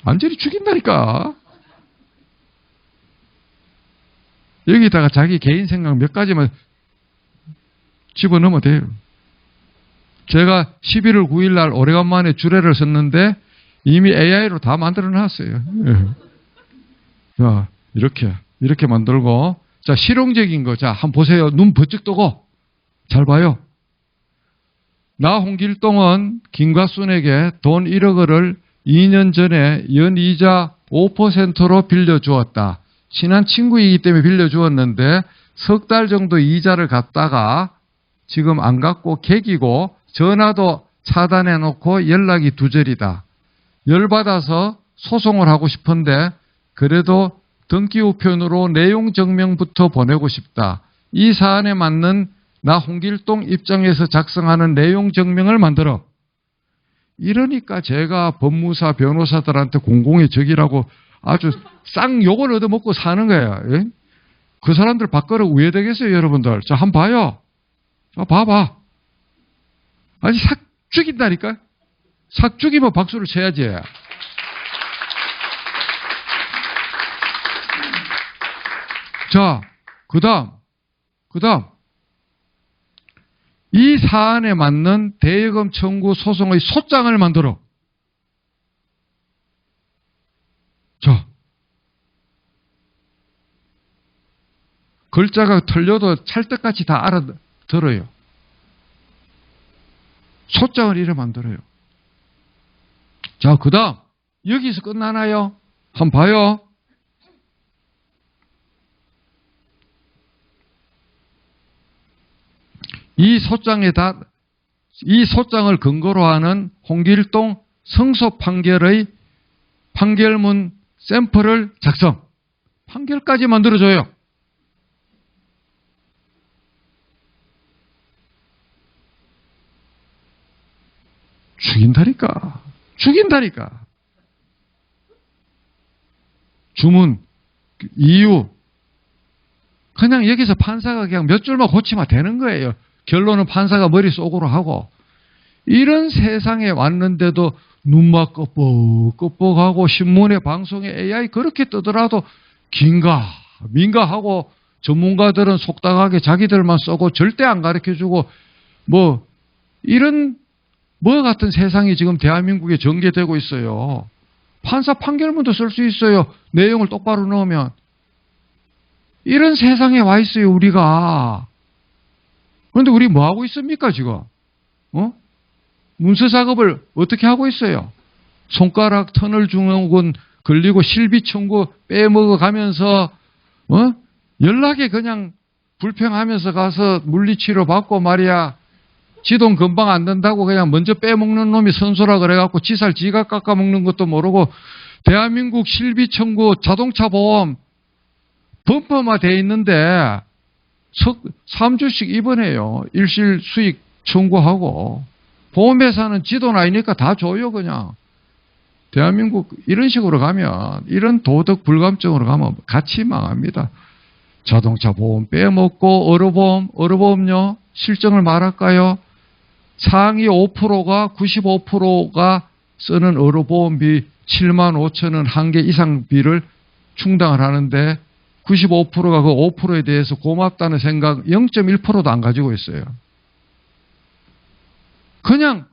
완전히 죽인다니까. 여기다가 자기 개인 생각 몇 가지만 집어넣으면 돼요. 제가 11월 9일 날 오래간만에 주례를 썼는데 이미 AI로 다 만들어 놨어요. 자, 이렇게 만들고, 자, 실용적인 거, 자, 한번 보세요. 눈 번쩍 뜨고, 잘 봐요. 나 홍길동은 김과순에게 돈 1억을 2년 전에 연이자 5%로 빌려주었다. 친한 친구이기 때문에 빌려주었는데, 석 달 정도 이자를 갚다가 지금 안 갚고 개기고, 전화도 차단해놓고 연락이 두절이다. 열받아서 소송을 하고 싶은데 그래도 등기 우편으로 내용 증명부터 보내고 싶다. 이 사안에 맞는 나 홍길동 입장에서 작성하는 내용 증명을 만들어. 이러니까 제가 법무사 변호사들한테 공공의 적이라고 아주 쌍 욕을 얻어먹고 사는 거예요. 예? 그 사람들 밖으로 우회되겠어요, 여러분들. 자, 한번 봐요. 자, 봐봐. 아니, 삭 죽인다니까? 삭 죽이면 박수를 쳐야지. 자, 그 다음. 이 사안에 맞는 대여금 청구 소송의 소장을 만들어. 자, 글자가 틀려도 찰떡같이 다 알아들어요. 소장을 이래 만들어요. 자, 그 다음. 여기서 끝나나요? 한번 봐요. 이 소장을 근거로 하는 홍길동 승소 판결의 판결문 샘플을 작성. 판결까지 만들어줘요. 죽인다니까. 주문, 이유. 그냥 여기서 판사가 그냥 몇 줄만 고치면 되는 거예요. 결론은 판사가 머릿속으로 하고. 이런 세상에 왔는데도 눈막 끄뻑끄뻑하고 신문에 방송에 AI 그렇게 뜨더라도 긴가 민가 하고 전문가들은 속닥하게 자기들만 써고 절대 안 가르쳐주고 뭐 이런 뭐 같은 세상이 지금 대한민국에 전개되고 있어요. 판사 판결문도 쓸 수 있어요. 내용을 똑바로 넣으면. 이런 세상에 와 있어요, 우리가. 그런데 우리 뭐 하고 있습니까, 지금? 문서 작업을 어떻게 하고 있어요? 손가락 터널 증후군 걸리고 실비 청구 빼먹어 가면서, 연락에 그냥 불평하면서 가서 물리치료 받고 말이야. 지돈 금방 안 된다고 그냥 먼저 빼먹는 놈이 선수라 그래갖고 지살 지가 깎아먹는 것도 모르고 대한민국 실비 청구 자동차 보험 범퍼화 돼 있는데 3주씩 입원해요. 일실 수익 청구하고 보험회사는 지돈 아니니까 다 줘요 그냥. 대한민국 이런 식으로 가면 이런 도덕 불감증으로 가면 같이 망합니다. 자동차 보험 빼먹고 의료보험요 실정을 말할까요? 상위 5%가 95%가 쓰는 의료보험비 7만 5천 원 한 개 이상비를 충당을 하는데 95%가 그 5%에 대해서 고맙다는 생각 0.1%도 안 가지고 있어요. 그냥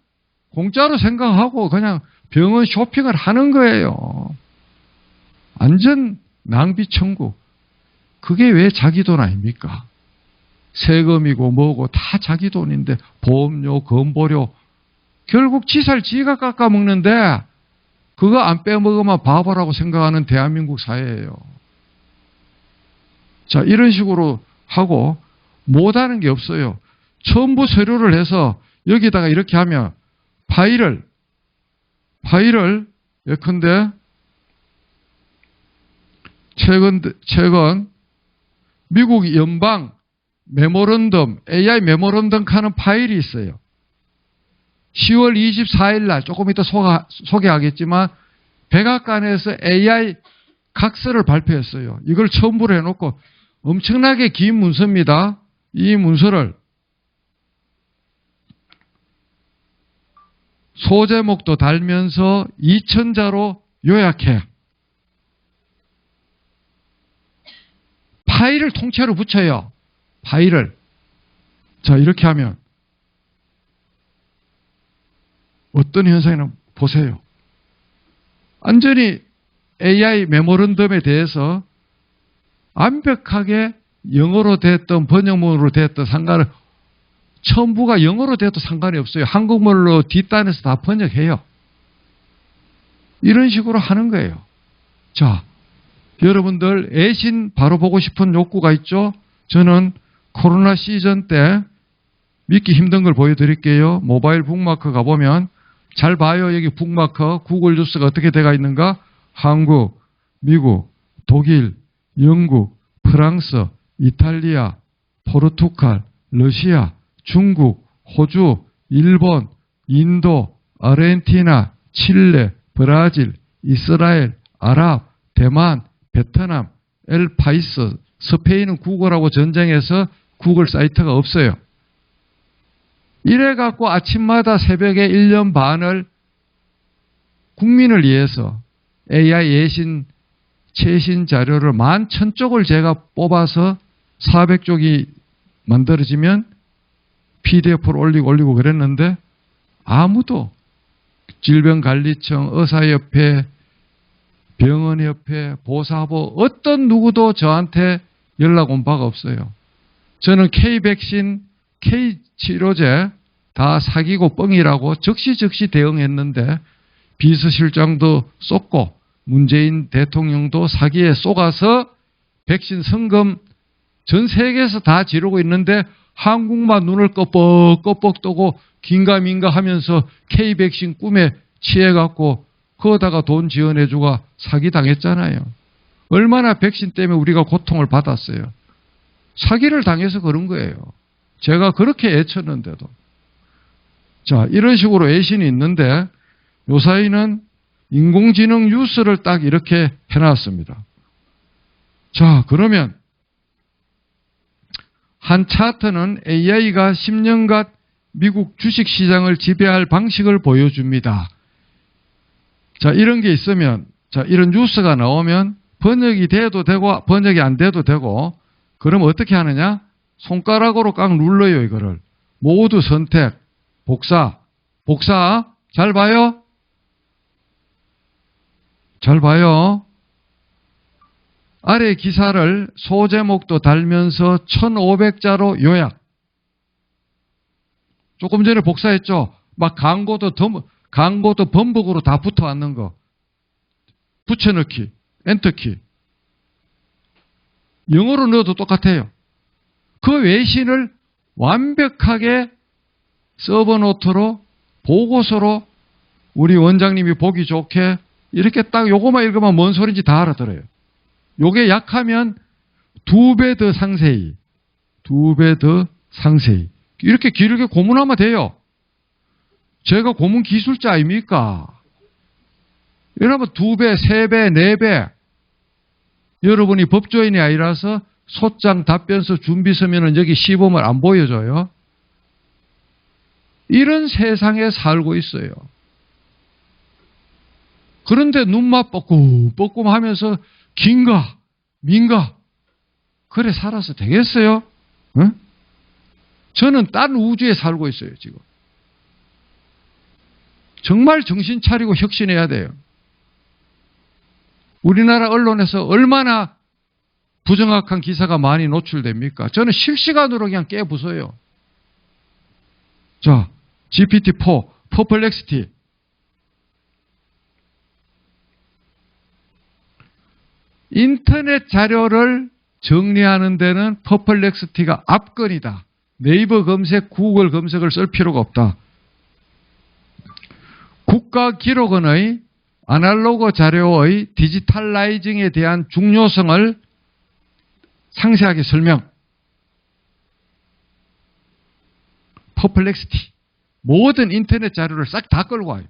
공짜로 생각하고 그냥 병원 쇼핑을 하는 거예요. 완전 낭비 천국. 그게 왜 자기 돈 아닙니까? 세금이고 뭐고 다 자기 돈인데 보험료, 건보료 결국 지살 지가 깎아먹는데 그거 안 빼먹으면 바보라고 생각하는 대한민국 사회예요. 자, 이런 식으로 하고 못하는 게 없어요. 전부 서류를 해서 여기다가 이렇게 하면 파일을 예컨대 최근 미국 연방 메모런덤, AI 메모런덤 하는 파일이 있어요. 10월 24일 날 조금 이따 소개하겠지만 백악관에서 AI 각서를 발표했어요. 이걸 첨부를 해놓고 엄청나게 긴 문서입니다. 이 문서를 소제목도 달면서 2,000자로 요약해. 파일을 통째로 붙여요. 파일을. 자, 이렇게 하면 어떤 현상이나 보세요. 완전히 AI 메모런덤에 대해서 완벽하게 영어로 됐든 번역문으로 됐든 첨부가 영어로 돼도 상관이 없어요. 한국말로 뒷단에서 다 번역해요. 이런 식으로 하는 거예요. 자, 여러분들 애신 바로 보고 싶은 욕구가 있죠? 저는 코로나 시즌 때 믿기 힘든 걸 보여드릴게요. 모바일 북마크 가보면 잘 봐요. 여기 북마크 구글 뉴스가 어떻게 돼가 있는가? 한국, 미국, 독일, 영국, 프랑스, 이탈리아, 포르투갈, 러시아, 중국, 호주, 일본, 인도, 아르헨티나, 칠레, 브라질, 이스라엘, 아랍, 대만, 베트남, 엘파이스, 스페인은 구글하고 전쟁해서 구글 사이트가 없어요. 이래갖고 아침마다 새벽에 1년 반을 국민을 위해서 AI 예신, 최신 자료를 11,000쪽을 제가 뽑아서 400쪽이 만들어지면 PDF로 올리고 그랬는데 아무도 질병관리청, 의사협회, 병원협회, 보사보 어떤 누구도 저한테 연락 온 바가 없어요. 저는 K백신, K치료제 다 사기고 뻥이라고 적시적시 대응했는데 비서실장도 쏟고 문재인 대통령도 사기에 쏘가서 백신 성금 전 세계에서 다 지르고 있는데 한국만 눈을 껌뻑껌뻑 뜨고 긴가민가 하면서 K백신 꿈에 취해갖고 거기다가 돈 지원해주고 사기당했잖아요. 얼마나 백신 때문에 우리가 고통을 받았어요. 사기를 당해서 그런 거예요. 제가 그렇게 애쳤는데도. 자, 이런 식으로 애신이 있는데 요사이는 인공지능 뉴스를 딱 이렇게 해놨습니다. 자, 그러면 한 차트는 AI가 10년간 미국 주식시장을 지배할 방식을 보여줍니다. 자, 이런 게 있으면, 자, 이런 뉴스가 나오면 번역이 돼도 되고 번역이 안 돼도 되고, 그럼 어떻게 하느냐? 손가락으로 꽉 눌러요, 이거를. 모두 선택, 복사. 잘 봐요? 잘 봐요. 아래 기사를 소제목도 달면서 1500자로 요약. 조금 전에 복사했죠? 막 광고도 범벅으로 다 붙어 왔는 거. 붙여넣기, 엔터키. 영어로 넣어도 똑같아요. 그 외신을 완벽하게 서버노트로, 보고서로 우리 원장님이 보기 좋게 이렇게 딱 요거만 읽으면 뭔 소리인지 다 알아들어요. 요게 약하면 2배 더 상세히, 2배 더 상세히. 이렇게 길게 고문하면 돼요. 제가 고문 기술자 아닙니까? 이러면 2배, 3배, 4배. 여러분이 법조인이 아니라서 소장 답변서 준비 서면은 여기 시범을 안 보여줘요. 이런 세상에 살고 있어요. 그런데 눈맛 뻐끔뻐끔 하면서 긴가 민가 그래 살아서 되겠어요? 응? 저는 딴 우주에 살고 있어요, 지금. 정말 정신 차리고 혁신해야 돼요. 우리나라 언론에서 얼마나 부정확한 기사가 많이 노출됩니까? 저는 실시간으로 그냥 깨부숴요. 자, GPT-4, 퍼플렉시티. 인터넷 자료를 정리하는 데는 퍼플렉시티가 압권이다. 네이버 검색, 구글 검색을 쓸 필요가 없다. 국가기록원의 아날로그 자료의 디지털라이징에 대한 중요성을 상세하게 설명. 퍼플렉시티. 모든 인터넷 자료를 싹 다 끌고 와요.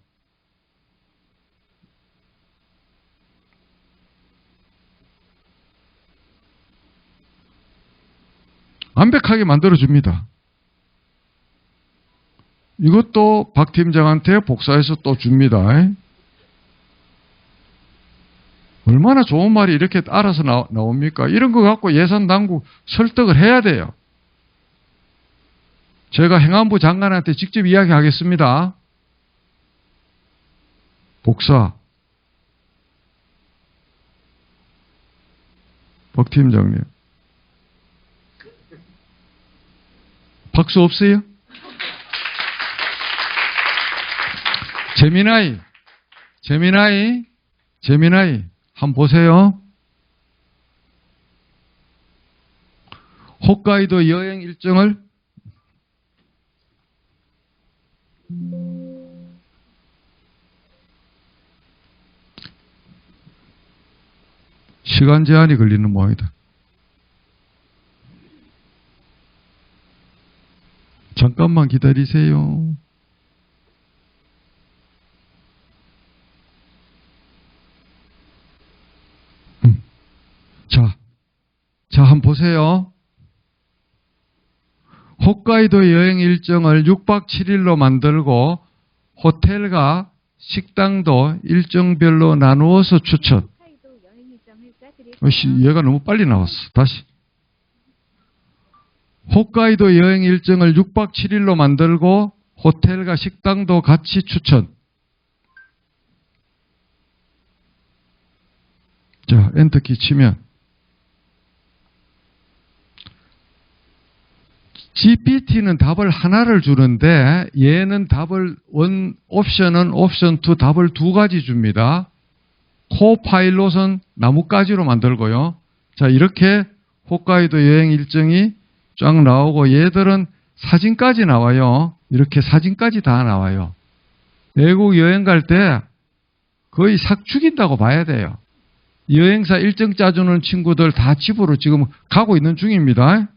완벽하게 만들어줍니다. 이것도 박 팀장한테 복사해서 또 줍니다. 얼마나 좋은 말이 이렇게 알아서 나옵니까? 이런 거 갖고 예산 당국 설득을 해야 돼요. 제가 행안부 장관한테 직접 이야기하겠습니다. 복사. 박 팀장님. 박수 없어요? 재미나이, 한번 보세요. 홋카이도 여행 일정을 시간 제한이 걸리는 모양이다. 잠깐만 기다리세요. 자, 한번 보세요. 홋카이도 여행 일정을 6박 7일로 만들고 호텔과 식당도 일정별로 나누어서 추천. 얘가 너무 빨리 나왔어. 다시. 홋카이도 여행 일정을 6박 7일로 만들고 호텔과 식당도 같이 추천. 자, 엔터키 치면 GPT는 답을 하나를 주는데 얘는 답을 옵션 2 답을 2가지 줍니다. 코파일롯은 나뭇가지로 만들고요. 자, 이렇게 홋카이도 여행 일정이 쫙 나오고 얘들은 사진까지 나와요. 이렇게 사진까지 다 나와요. 외국 여행 갈 때 거의 삭 죽인다고 봐야 돼요. 여행사 일정 짜주는 친구들 다 집으로 지금 가고 있는 중입니다.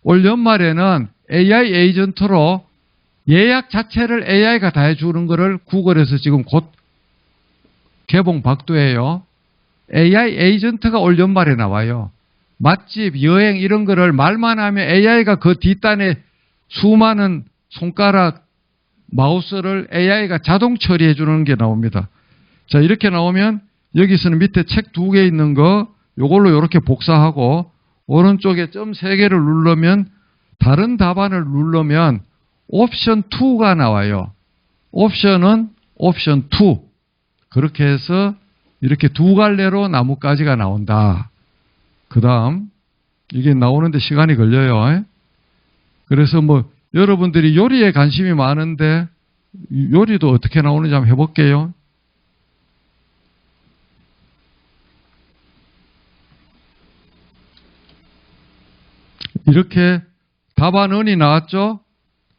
올 연말에는 AI 에이전트로 예약 자체를 AI가 다 해주는 거를 구글에서 지금 곧 개봉 박두해요. AI 에이전트가 올 연말에 나와요. 맛집, 여행 이런 거를 말만 하면 AI가 그 뒷단에 수많은 손가락 마우스를 AI가 자동 처리해 주는 게 나옵니다. 자, 이렇게 나오면 여기서는 밑에 책 2개 있는 거 요걸로 이렇게 복사하고 오른쪽에 점 3개를 누르면 다른 답안을 누르면 옵션 2가 나와요. 옵션은 옵션 2. 그렇게 해서 이렇게 2갈래로 나뭇가지가 나온다. 그 다음 이게 나오는데 시간이 걸려요. 그래서 뭐 여러분들이 요리에 관심이 많은데 요리도 어떻게 나오는지 한번 해볼게요. 이렇게 답안은이 나왔죠?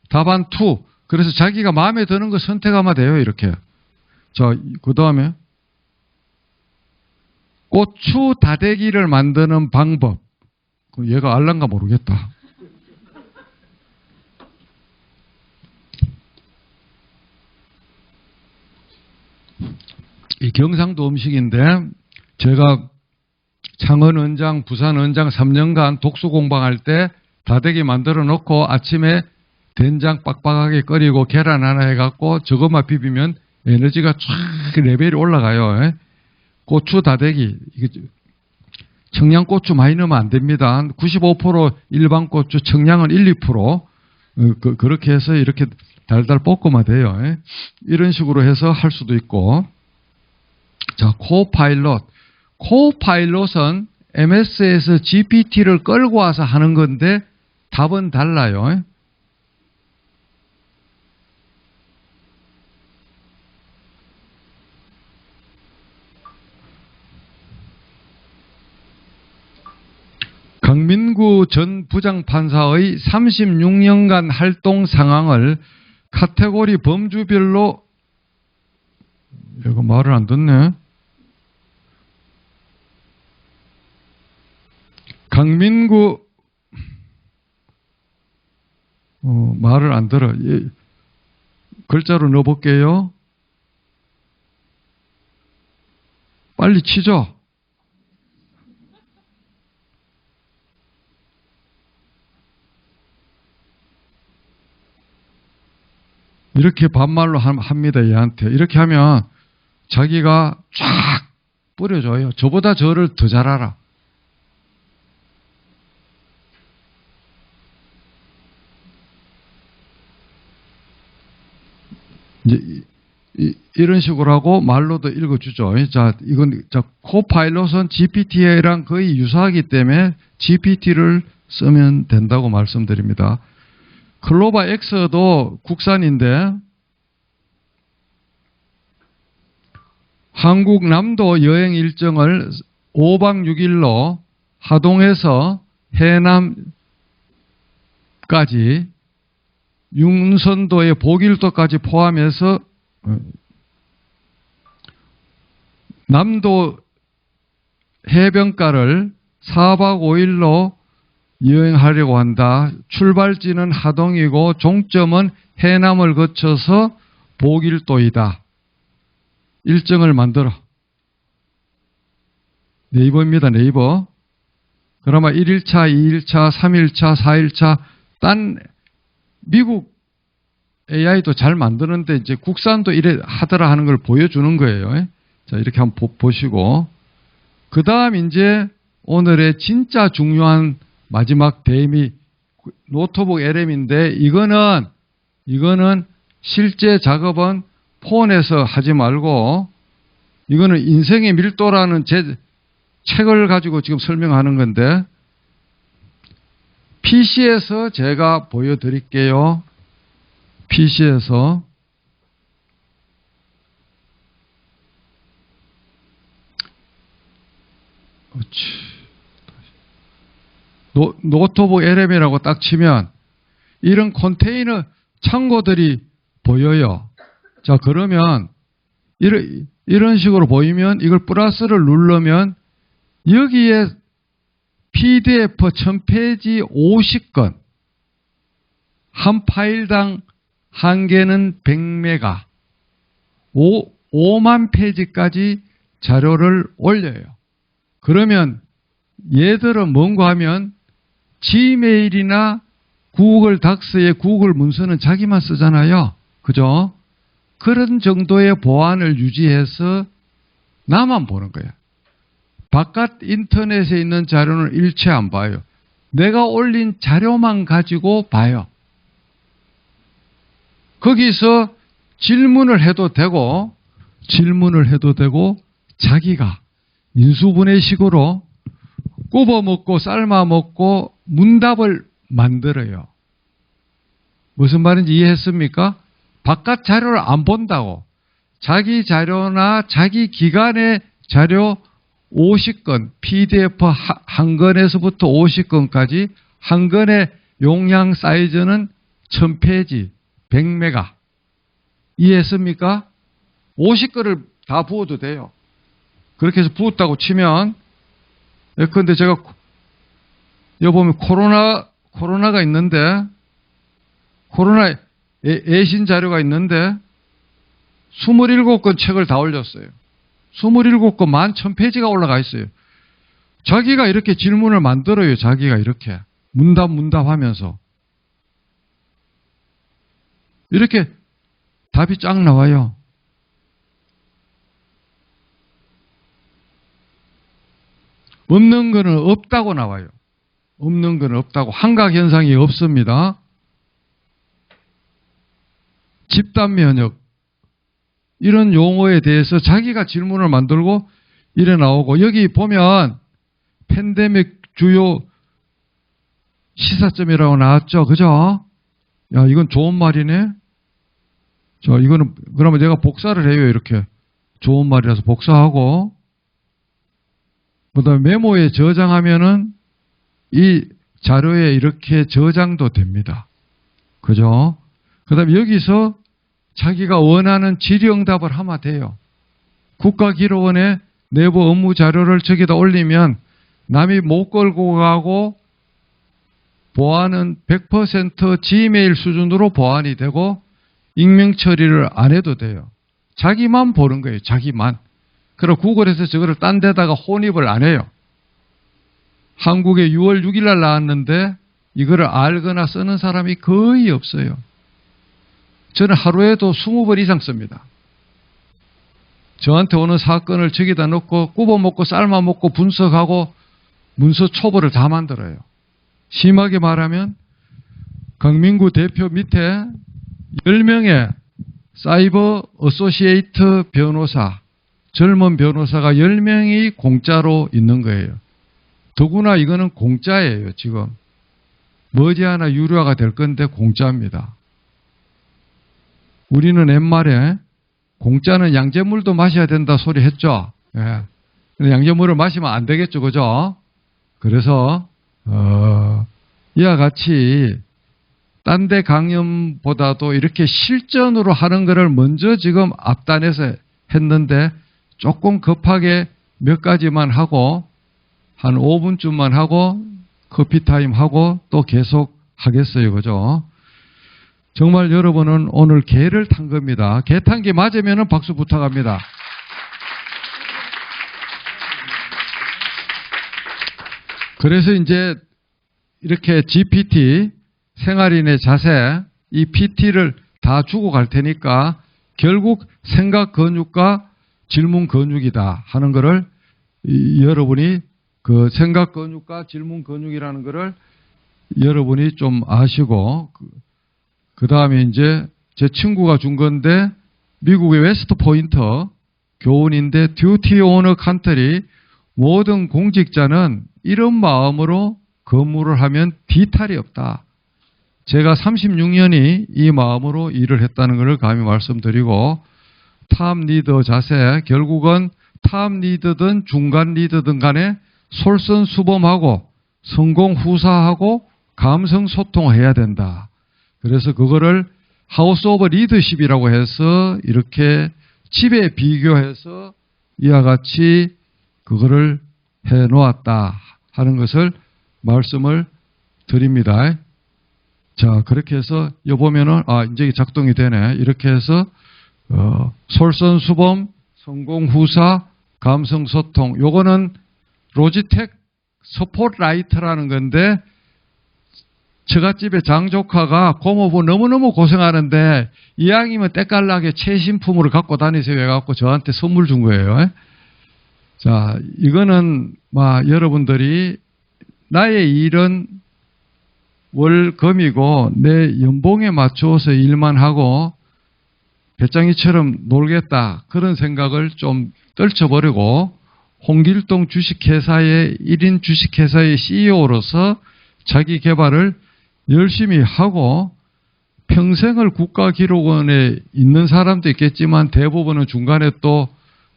답안 2. 그래서 자기가 마음에 드는 거 선택하면 돼요. 이렇게. 자, 그 다음에 고추 다대기를 만드는 방법. 얘가 알란가 모르겠다. 이 경상도 음식인데 제가 창원원장, 부산원장 3년간 독수 공방할 때 다대기 만들어 놓고 아침에 된장 빡빡하게 끓이고 계란 하나 해갖고 저것만 비비면 에너지가 쫙 레벨이 올라가요. 고추 다대기. 청양고추 많이 넣으면 안 됩니다. 95% 일반 고추, 청양은 1, 2%. 그렇게 해서 이렇게 달달 볶으면 돼요. 이런 식으로 해서 할 수도 있고. 자, 코파일럿. 코파일럿은 MS에서 GPT를 끌고 와서 하는 건데 답은 달라요. 강민구 전 부장판사의 36년간 활동 상황을 카테고리 범주별로 이거 말을 안 듣네. 강민구 말을 안 들어. 글자로 넣어볼게요. 빨리 치죠. 이렇게 반말로 합니다. 얘한테. 이렇게 하면 자기가 쫙 뿌려줘요. 저보다 저를 더 잘 알아. 이제 이런 식으로 하고 말로도 읽어주죠. 자, 코파일럿은 GPT랑 거의 유사하기 때문에 GPT를 쓰면 된다고 말씀드립니다. 클로바 X도 국산인데 한국 남도 여행 일정을 5박 6일로 하동에서 해남까지 윤선도의 보길도까지 포함해서 남도 해변가를 4박 5일로 여행하려고 한다. 출발지는 하동이고 종점은 해남을 거쳐서 보길도이다. 일정을 만들어. 네이버입니다. 네이버. 그러면 1일차, 2일차, 3일차, 4일차 딴 미국 AI도 잘 만드는데 이제 국산도 이래 하더라 하는 걸 보여주는 거예요. 자, 이렇게 한번 보시고 그 다음 이제 오늘의 진짜 중요한 마지막 대미 노트북 LM인데 이거는 실제 작업은 폰에서 하지 말고 이거는 인생의 밀도라는 제 책을 가지고 지금 설명하는 건데 PC에서 제가 보여드릴게요. PC에서 노트북 LM이라고 딱 치면 이런 컨테이너 창고들이 보여요. 자, 그러면 이런 식으로 보이면 이걸 플러스를 누르면 여기에 PDF 1000페이지 50건 한 파일당 한 개는 100메가 5만 페이지까지 자료를 올려요. 그러면 얘들은 뭔가 하면 지메일이나 구글 닥스의 구글 문서는 자기만 쓰잖아요. 그죠? 그런 정도의 보안을 유지해서 나만 보는 거야. 바깥 인터넷에 있는 자료는 일체 안 봐요. 내가 올린 자료만 가지고 봐요. 거기서 질문을 해도 되고 자기가 인수분해식으로 굽어먹고 삶아먹고 문답을 만들어요. 무슨 말인지 이해했습니까? 바깥 자료를 안 본다고. 자기 자료나 자기 기관의 자료 50건, PDF 한 건에서부터 50건까지 한 건의 용량 사이즈는 1000페이지, 100메가. 이해했습니까? 50건을 다 부어도 돼요. 그렇게 해서 부었다고 치면, 예컨대 제가, 여기 보면 코로나가 있는데, 코로나 애신 자료가 있는데, 27건 책을 다 올렸어요. 27건 11,000페이지가 올라가 있어요. 자기가 이렇게 질문을 만들어요. 자기가 이렇게. 문답 하면서. 이렇게 답이 쫙 나와요. 없는 거는 없다고 나와요. 없는 거는 없다고. 환각현상이 없습니다. 집단면역. 이런 용어에 대해서 자기가 질문을 만들고 이래 나오고, 여기 보면 팬데믹 주요 시사점이라고 나왔죠. 그죠? 야, 이건 좋은 말이네. 이거는 그러면 내가 복사를 해요. 이렇게 좋은 말이라서 복사하고, 그다음에 메모에 저장하면은 이 자료에 이렇게 저장도 됩니다. 그죠? 그다음에 여기서 자기가 원하는 질의응답을 하면 돼요. 국가기록원에 내부 업무 자료를 저기다 올리면 남이 못 걸고 가고 보안은 100% 지메일 수준으로 보안이 되고 익명 처리를 안 해도 돼요. 자기만 보는 거예요. 자기만. 그럼 구글에서 저거를 딴 데다가 혼입을 안 해요. 한국에 6월 6일 날 나왔는데 이거를 알거나 쓰는 사람이 거의 없어요. 저는 하루에도 20번 이상 씁니다. 저한테 오는 사건을 저기다 넣고 굽어먹고 삶아먹고 분석하고 문서 초보를 다 만들어요. 심하게 말하면 강민구 대표 밑에 10명의 사이버 어소시에이트 변호사, 젊은 변호사가 10명이 공짜로 있는 거예요. 더구나 이거는 공짜예요. 지금 머지않아 유료화가 될 건데 공짜입니다. 우리는 옛말에 공짜는 양잿물도 마셔야 된다 소리 했죠. 예. 근데 양잿물을 마시면 안 되겠죠. 그죠? 그래서 이와 같이 딴 데 강연보다도 이렇게 실전으로 하는 거를 먼저 지금 앞단에서 했는데 조금 급하게 몇 가지만 하고 한 5분쯤만 하고 커피타임 하고 또 계속 하겠어요. 그죠? 정말 여러분은 오늘 개를 탄 겁니다. 개 탄 게 맞으면 박수 부탁합니다. 그래서 이제 이렇게 GPT, 생활인의 자세, 이 PT를 다 주고 갈 테니까 결국 생각 건육과 질문 건육이다 하는 거를 여러분이 그 생각 건육과 질문 건육이라는 거를 여러분이 좀 아시고, 그 다음에 이제 제 친구가 준 건데 미국의 웨스트 포인터 교훈인데 듀티 오너 컨트리, 모든 공직자는 이런 마음으로 근무를 하면 뒤탈이 없다. 제가 36년이 이 마음으로 일을 했다는 것을 감히 말씀드리고, 탑 리더 자세, 결국은 탑 리더든 중간 리더든 간에 솔선수범하고 성공 후사하고 감성 소통해야 된다. 그래서 그거를 하우스 오브 리더십이라고 해서 이렇게 집에 비교해서 이와 같이 그거를 해 놓았다 하는 것을 말씀을 드립니다. 자, 그렇게 해서 여 보면은 이제 작동이 되네. 이렇게 해서 솔선수범, 성공후사, 감성소통. 요거는 로지텍 스포트라이트라는 건데 처갓집에 장조카가 고모부 너무너무 고생하는데 이왕이면 때깔나게 최신품으로 갖고 다니세요 해갖고 저한테 선물 준 거예요. 자, 이거는 여러분들이 나의 일은 월금이고 내 연봉에 맞춰서 일만 하고 배짱이처럼 놀겠다 그런 생각을 좀 떨쳐버리고 홍길동 주식회사의 1인 주식회사의 CEO로서 자기 개발을 열심히 하고 평생을 국가기록원에 있는 사람도 있겠지만 대부분은 중간에 또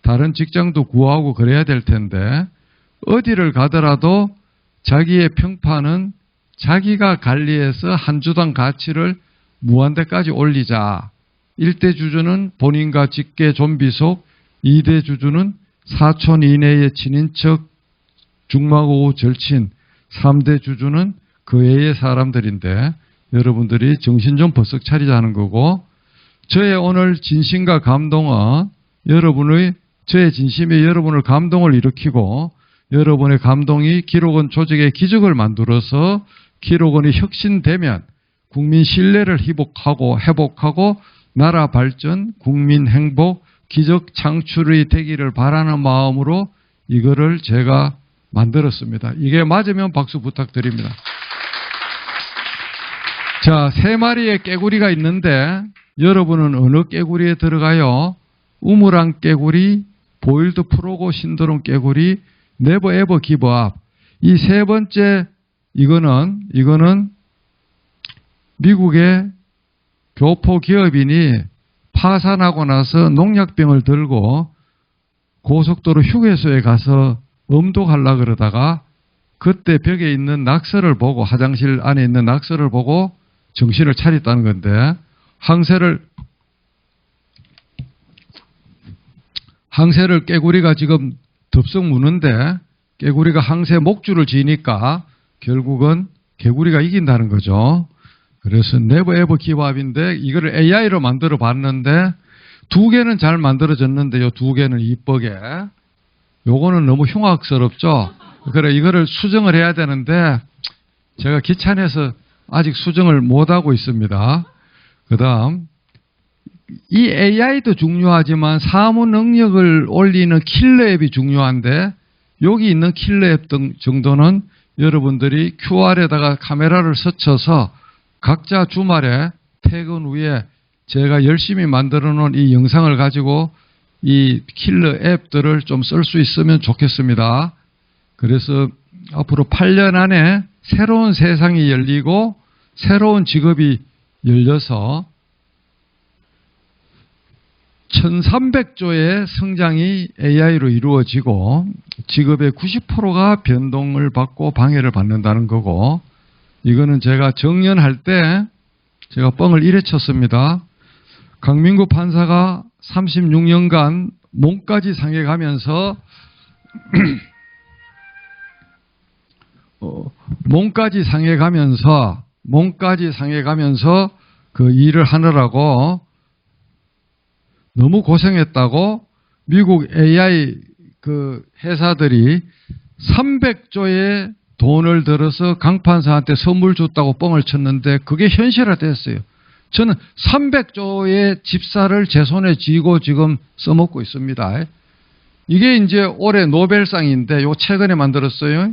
다른 직장도 구하고 그래야 될 텐데 어디를 가더라도 자기의 평판은 자기가 관리해서 한 주당 가치를 무한대까지 올리자. 1대 주주는 본인과 직계 좀비속, 2대 주주는 사촌 이내의 친인척, 중마고 절친, 3대 주주는 그 외의 사람들인데 여러분들이 정신 좀 버쓱 차리자는 거고 저의 오늘 진심과 감동은 저의 진심이 여러분을 감동을 일으키고 여러분의 감동이 기록원 조직의 기적을 만들어서 기록원이 혁신되면 국민 신뢰를 회복하고 나라 발전, 국민 행복, 기적 창출이 되기를 바라는 마음으로 이거를 제가 만들었습니다. 이게 맞으면 박수 부탁드립니다. 자, 3마리의 깨구리가 있는데 여러분은 어느 깨구리에 들어가요? 우물안 깨구리, 보일드 프로고 신드롬 깨구리, 네버 에버 기브업. 이 세 번째 이거는 미국의 교포 기업인이 파산하고 나서 농약병을 들고 고속도로 휴게소에 가서 음독하려고 그러다가 그때 벽에 있는 낙서를 보고 화장실 안에 있는 낙서를 보고 정신을 차렸다는 건데 항세를 깨구리가 지금 덥석 무는데 깨구리가 항세 목줄을 지니까 결국은 개구리가 이긴다는 거죠. 그래서 네버 에버 기밥인데 이거를 AI로 만들어 봤는데 2개는 잘 만들어졌는데 요 2개는 이쁘게 요거는 너무 흉악스럽죠. 그래 이거를 수정을 해야 되는데 제가 귀찮아서 아직 수정을 못하고 있습니다. 그 다음 이 AI도 중요하지만 사무 능력을 올리는 킬러 앱이 중요한데 여기 있는 킬러 앱 정도는 여러분들이 QR에다가 카메라를 스쳐서 각자 주말에 퇴근 후에 제가 열심히 만들어 놓은 이 영상을 가지고 이 킬러 앱들을 좀 쓸 수 있으면 좋겠습니다. 그래서 앞으로 8년 안에 새로운 세상이 열리고 새로운 직업이 열려서 1300조의 성장이 AI로 이루어지고 직업의 90%가 변동을 받고 방해를 받는다는 거고 이거는 제가 정년할 때 제가 뻥을 이래 쳤습니다. 강민구 판사가 36년간 몸까지 상해가면서 몸까지 상해가면서 그 일을 하느라고 너무 고생했다고 미국 AI 그 회사들이 300조의 돈을 들어서 강 판사한테 선물 줬다고 뻥을 쳤는데 그게 현실화됐어요. 저는 300조의 집사를 제 손에 쥐고 지금 써먹고 있습니다. 이게 이제 올해 노벨상인데 요 최근에 만들었어요.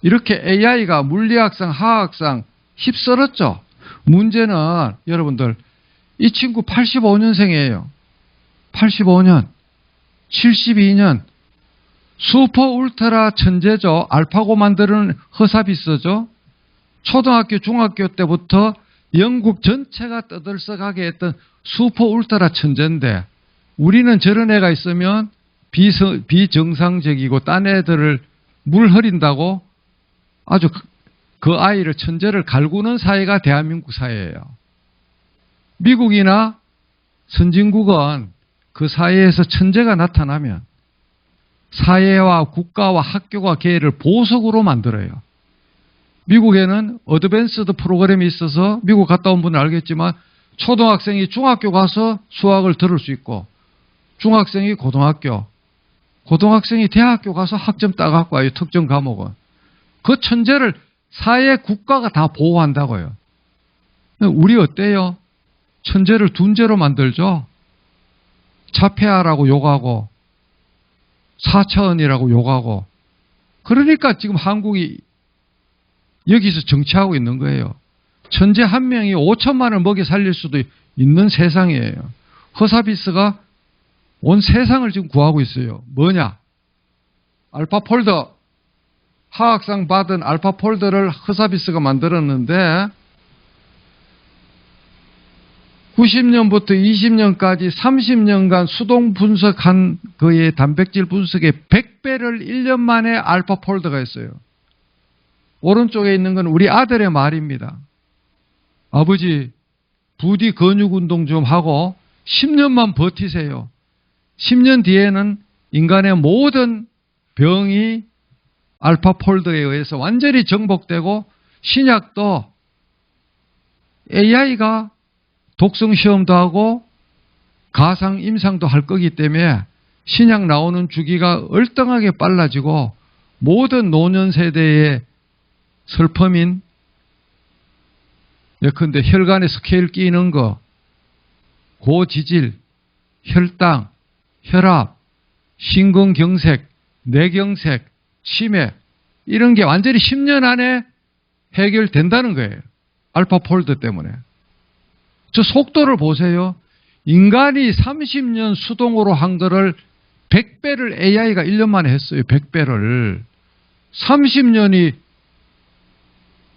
이렇게 AI가 물리학상, 화학상 휩쓸었죠. 문제는 여러분들 이 친구 85년생이에요. 85년, 72년 슈퍼 울트라 천재죠. 알파고 만드는 허사비서죠. 초등학교, 중학교 때부터 영국 전체가 떠들썩하게 했던 슈퍼 울트라 천재인데 우리는 저런 애가 있으면 비정상적이고 딴 애들을 물 흐린다고 아주 그 아이를 천재를 갈구는 사회가 대한민국 사회예요. 미국이나 선진국은 그 사회에서 천재가 나타나면 사회와 국가와 학교가 걔를 보석으로 만들어요. 미국에는 어드밴스드 프로그램이 있어서 미국 갔다 온 분은 알겠지만 초등학생이 중학교 가서 수학을 들을 수 있고 중학생이 고등학생이 대학교 가서 학점 따갖고 와요. 특정 과목은. 그 천재를 사회 국가가 다 보호한다고요. 우리 어때요? 천재를 둔재로 만들죠. 자폐아라고 욕하고 4차원이라고 욕하고. 그러니까 지금 한국이 여기서 정치하고 있는 거예요. 천재 한 명이 5천만 원을 먹여 살릴 수도 있는 세상이에요. 허사비스가 온 세상을 지금 구하고 있어요. 뭐냐? 알파폴더, 화학상 받은 알파폴더를 허사비스가 만들었는데 90년부터 20년까지 30년간 수동 분석한 그의 단백질 분석의 100배를 1년 만에 알파폴더가 했어요. 오른쪽에 있는 건 우리 아들의 말입니다. 아버지, 부디 근육 운동 좀 하고 10년만 버티세요. 10년 뒤에는 인간의 모든 병이 알파폴더에 의해서 완전히 정복되고 신약도 AI가 독성 시험도 하고 가상 임상도 할 거기 때문에 신약 나오는 주기가 얼등하게 빨라지고 모든 노년 세대의 슬픔인 예컨대 혈관에 스케일 끼는 거, 고지질, 혈당, 혈압, 심근경색, 뇌경색, 치매 이런 게 완전히 10년 안에 해결된다는 거예요. 알파폴더 때문에. 저 속도를 보세요. 인간이 30년 수동으로 한 거를 100배를 AI가 1년 만에 했어요. 100배를. 30년이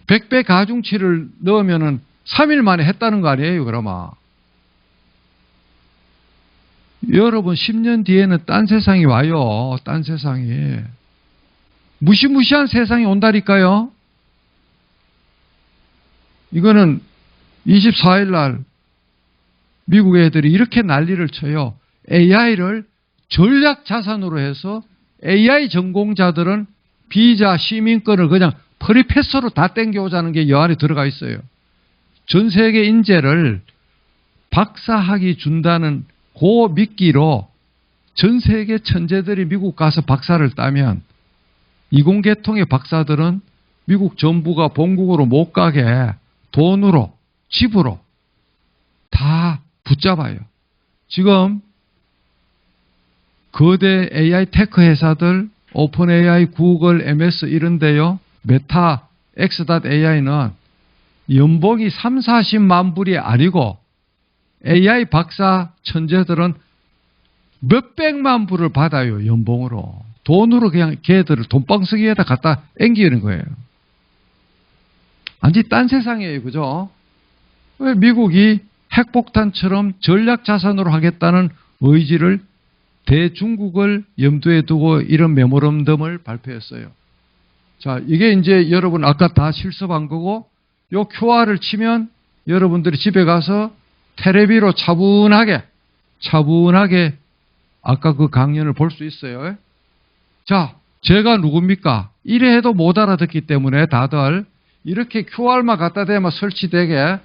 100배 가중치를 넣으면은 3일 만에 했다는 거 아니에요, 그러면. 여러분, 10년 뒤에는 딴 세상이 와요. 딴 세상이. 무시무시한 세상이 온다니까요. 이거는 24일 날 미국 애들이 이렇게 난리를 쳐요. AI를 전략 자산으로 해서 AI 전공자들은 비자 시민권을 그냥 프리패스로 다 땡겨오자는 게 이 안에 들어가 있어요. 전 세계 인재를 박사학위 준다는 그 미끼로 전 세계 천재들이 미국 가서 박사를 따면 이공계통의 박사들은 미국 정부가 본국으로 못 가게 돈으로, 집으로 다 붙잡아요. 지금 거대 AI 테크 회사들, 오픈 AI, 구글, MS 이런데요. 메타, X.AI는 연봉이 3, 40만 불이 아니고 AI 박사 천재들은 몇백만 불을 받아요. 연봉으로. 돈으로 그냥 걔들을 돈방석에다 갖다 앵기는 거예요. 완전히 딴 세상이에요. 그죠? 왜 미국이 핵폭탄처럼 전략자산으로 하겠다는 의지를 대중국을 염두에 두고 이런 메모런덤을 발표했어요. 자, 이게 이제 여러분 아까 다 실습한 거고 요 QR을 치면 여러분들이 집에 가서 테레비로 차분하게 아까 그 강연을 볼 수 있어요. 자, 제가 누굽니까? 이래 해도 못 알아듣기 때문에 다들 이렇게 QR만 갖다 대면 설치되게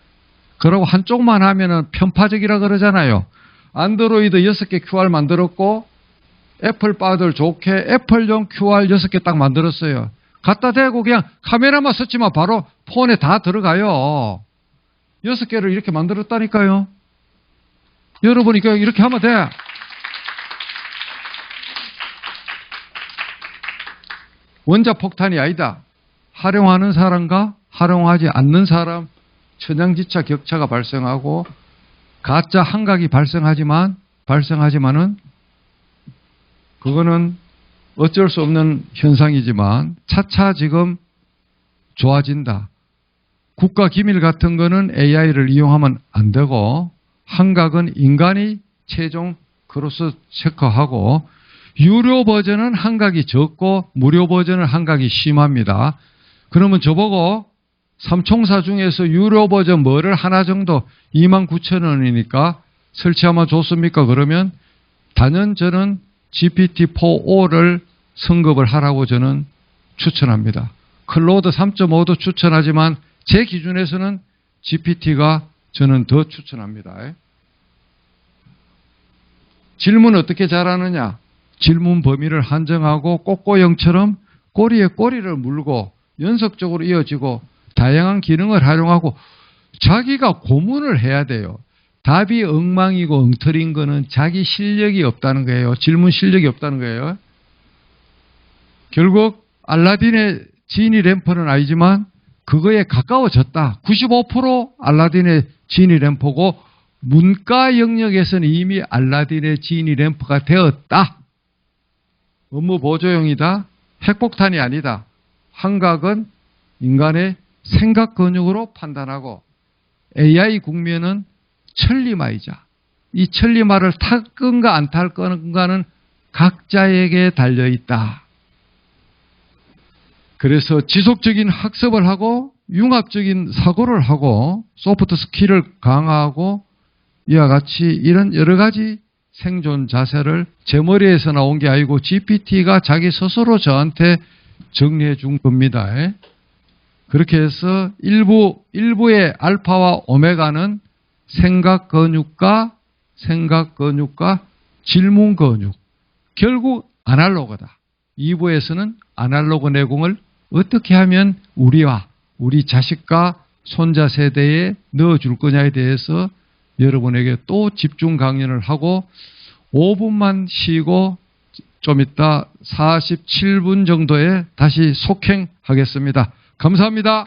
그러고 한쪽만 하면은 편파적이라 그러잖아요. 안드로이드 6개 QR 만들었고 애플 바들 좋게 애플용 QR 6개 딱 만들었어요. 갖다 대고 그냥 카메라만 설치면 바로 폰에 다 들어가요. 6개를 이렇게 만들었다니까요. 여러분이 이렇게 하면 돼. 원자폭탄이 아니다. 활용하는 사람과 활용하지 않는 사람 천양지차 격차가 발생하고 가짜 한각이 발생하지만은 그거는 어쩔 수 없는 현상이지만 차차 지금 좋아진다. 국가 기밀 같은 거는 AI를 이용하면 안 되고 한각은 인간이 최종 크로스 체크하고 유료 버전은 한각이 적고 무료 버전은 한각이 심합니다. 그러면 저보고 삼총사 중에서 유료 버전 뭐를 하나 정도 29,000원이니까 설치하면 좋습니까? 그러면 단연 저는 GPT-4O를 성급을 하라고 저는 추천합니다. 클로드 3.5도 추천하지만 제 기준에서는 GPT가 저는 더 추천합니다. 질문 어떻게 잘하느냐? 질문 범위를 한정하고 꼬꼬영처럼 꼬리에 꼬리를 물고 연속적으로 이어지고 다양한 기능을 활용하고 자기가 고문을 해야 돼요. 답이 엉망이고 엉터리인 거는 자기 실력이 없다는 거예요. 질문 실력이 없다는 거예요. 결국 알라딘의 지니 램프는 아니지만 그거에 가까워졌다. 95% 알라딘의 지니 램프고 문과 영역에서는 이미 알라딘의 지니 램프가 되었다. 업무 보조용이다. 핵폭탄이 아니다. 환각은 인간의 생각 근육으로 판단하고 AI 국면은 천리마이자 이 천리마를 탈 건가 안 탈 건가는 각자에게 달려있다. 그래서 지속적인 학습을 하고 융합적인 사고를 하고 소프트 스킬을 강화하고 이와 같이 이런 여러 가지 생존 자세를 제 머리에서 나온 게 아니고 GPT가 자기 스스로 저한테 정리해 준 겁니다. 그렇게 해서 일부의 알파와 오메가는 생각 근육과 질문 근육. 결국 아날로그다. 2부에서는 아날로그 내공을 어떻게 하면 우리와 우리 자식과 손자 세대에 넣어줄 거냐에 대해서 여러분에게 또 집중 강연을 하고 5분만 쉬고 좀 이따 47분 정도에 다시 속행하겠습니다. 감사합니다.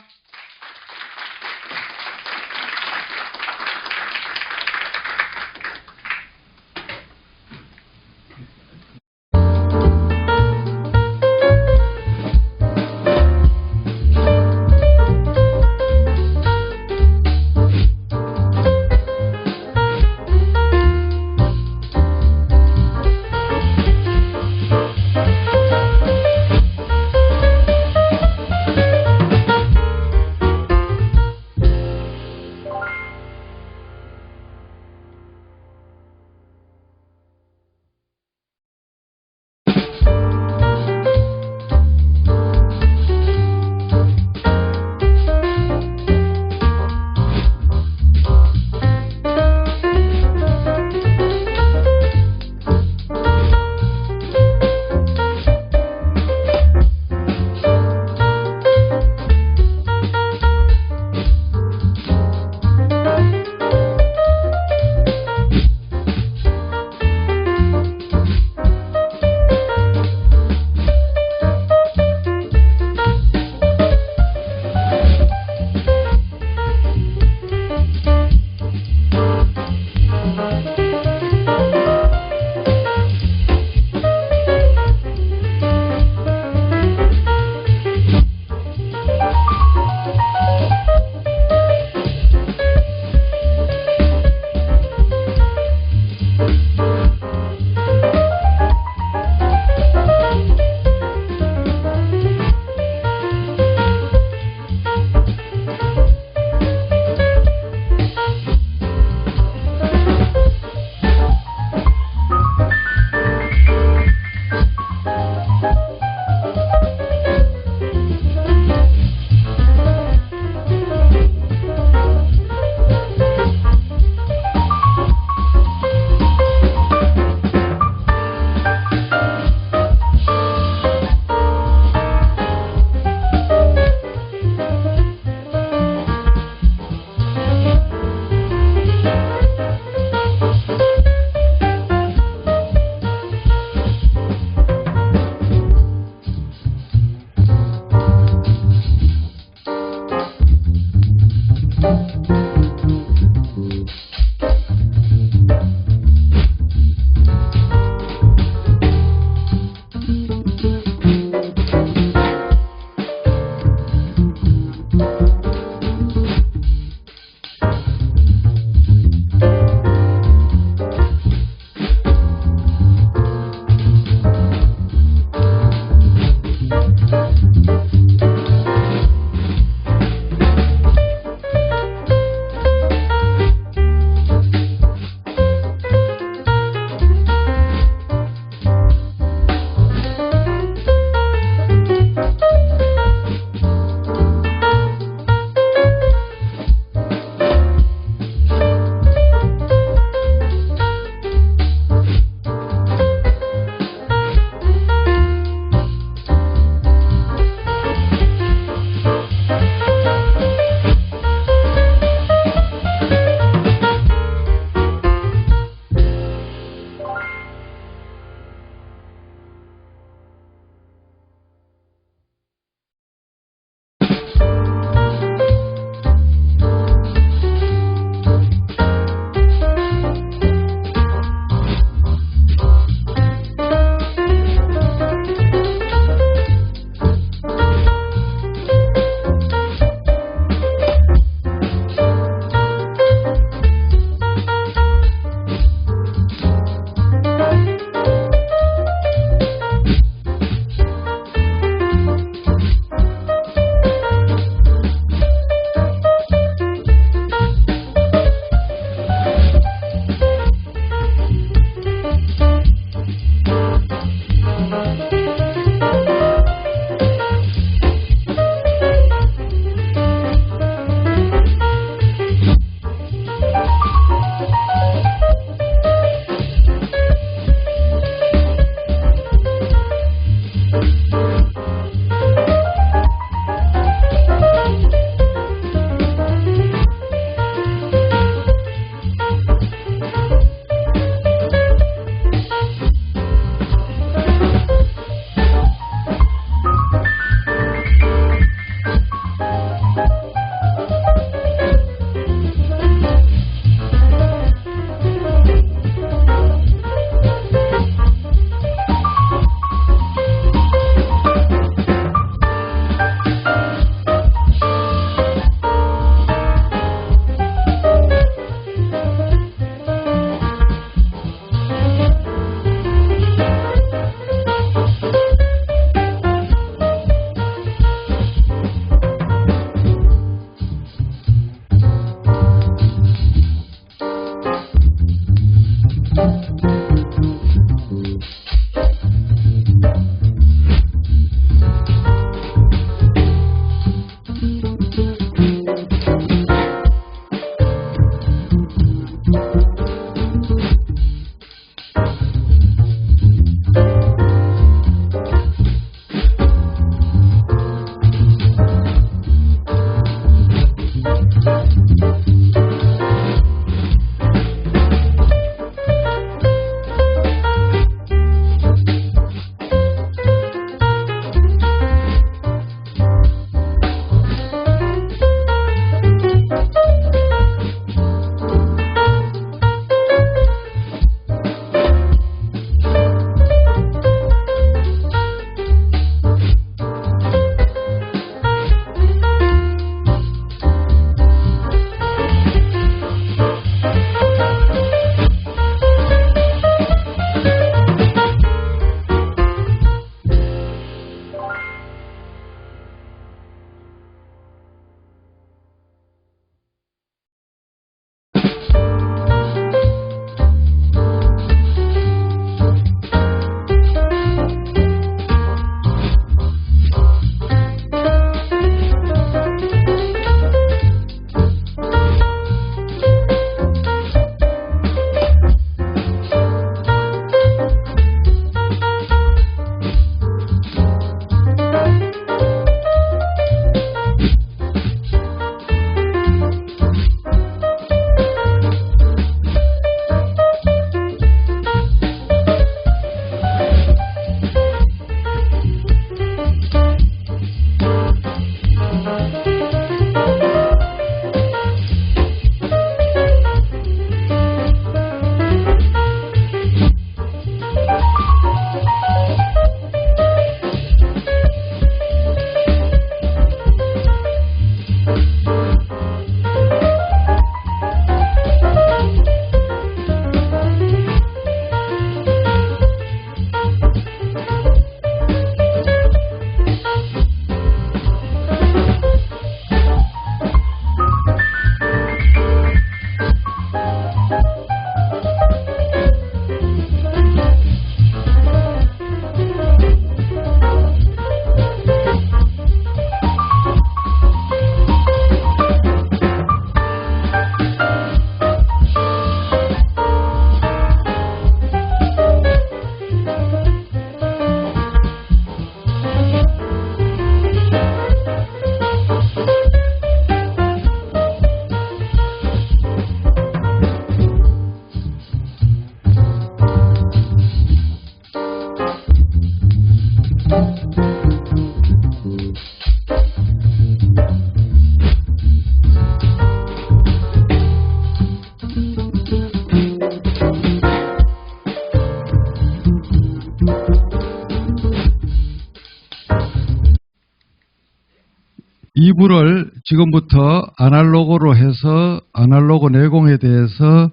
2부를 지금부터 아날로그로 해서 아날로그 내공에 대해서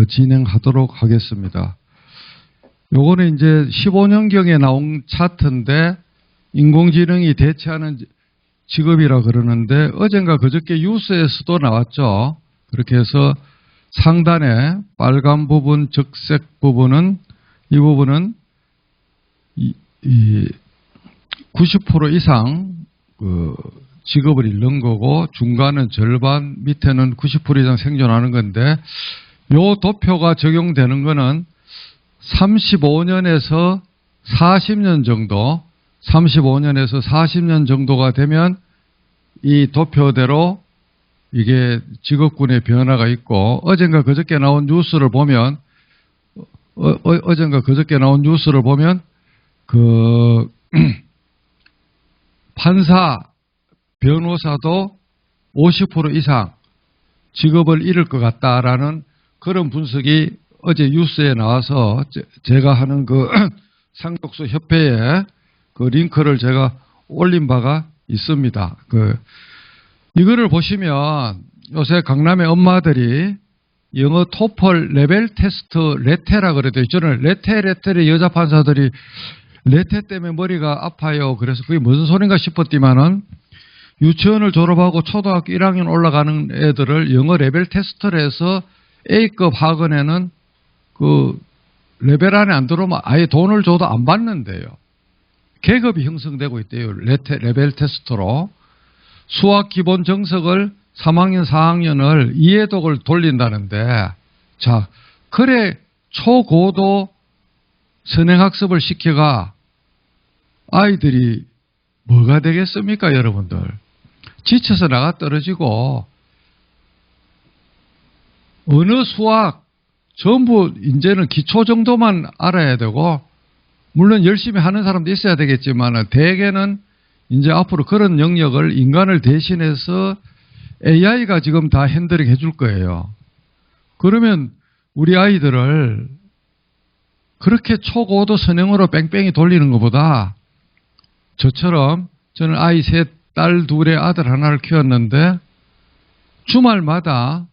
진행하도록 하겠습니다. 요거는 이제 15년경에 나온 차트인데 인공지능이 대체하는 직업이라 그러는데 어젠가 그저께 뉴스에서도 나왔죠. 그렇게 해서 상단에 빨간 부분, 적색 부분은 이 부분은 90% 이상 직업을 잃는 거고 중간은 절반, 밑에는 90% 이상 생존하는 건데 요 도표가 적용되는 거는 35년에서 40년 정도, 35년에서 40년 정도가 되면 이 도표대로 이게 직업군의 변화가 있고 어젠가 그저께 나온 뉴스를 보면 판사, 변호사도 50% 이상 직업을 잃을 것 같다라는 그런 분석이 어제 뉴스에 나와서 제가 하는 그 상속수 협회에 그 링크를 제가 올린 바가 있습니다. 이거를 보시면 요새 강남의 엄마들이 영어 토플 레벨 테스트 레테라 그래도 저는 레테를 여자 판사들이 레테 때문에 머리가 아파요. 그래서 그게 무슨 소린가 싶었지만은 유치원을 졸업하고 초등학교 1학년 올라가는 애들을 영어 레벨 테스트를 해서 A급 학원에는 그 레벨 안에 안 들어오면 아예 돈을 줘도 안 받는데요. 계급이 형성되고 있대요. 레벨 테스트로. 수학 기본 정석을 3학년, 4학년을 이해독을 돌린다는데 자, 그래 초고도 선행학습을 시켜가 아이들이 뭐가 되겠습니까, 여러분들? 지쳐서 나가 떨어지고 언어 수학 전부 이제는 기초 정도만 알아야 되고 물론 열심히 하는 사람도 있어야 되겠지만 대개는 이제 앞으로 그런 영역을 인간을 대신해서 AI가 지금 다 핸들링 해줄 거예요. 그러면 우리 아이들을 그렇게 초고도 선행으로 뺑뺑이 돌리는 것보다 저처럼 저는 아이 셋, 딸 둘에 아들 하나를 키웠는데 주말마다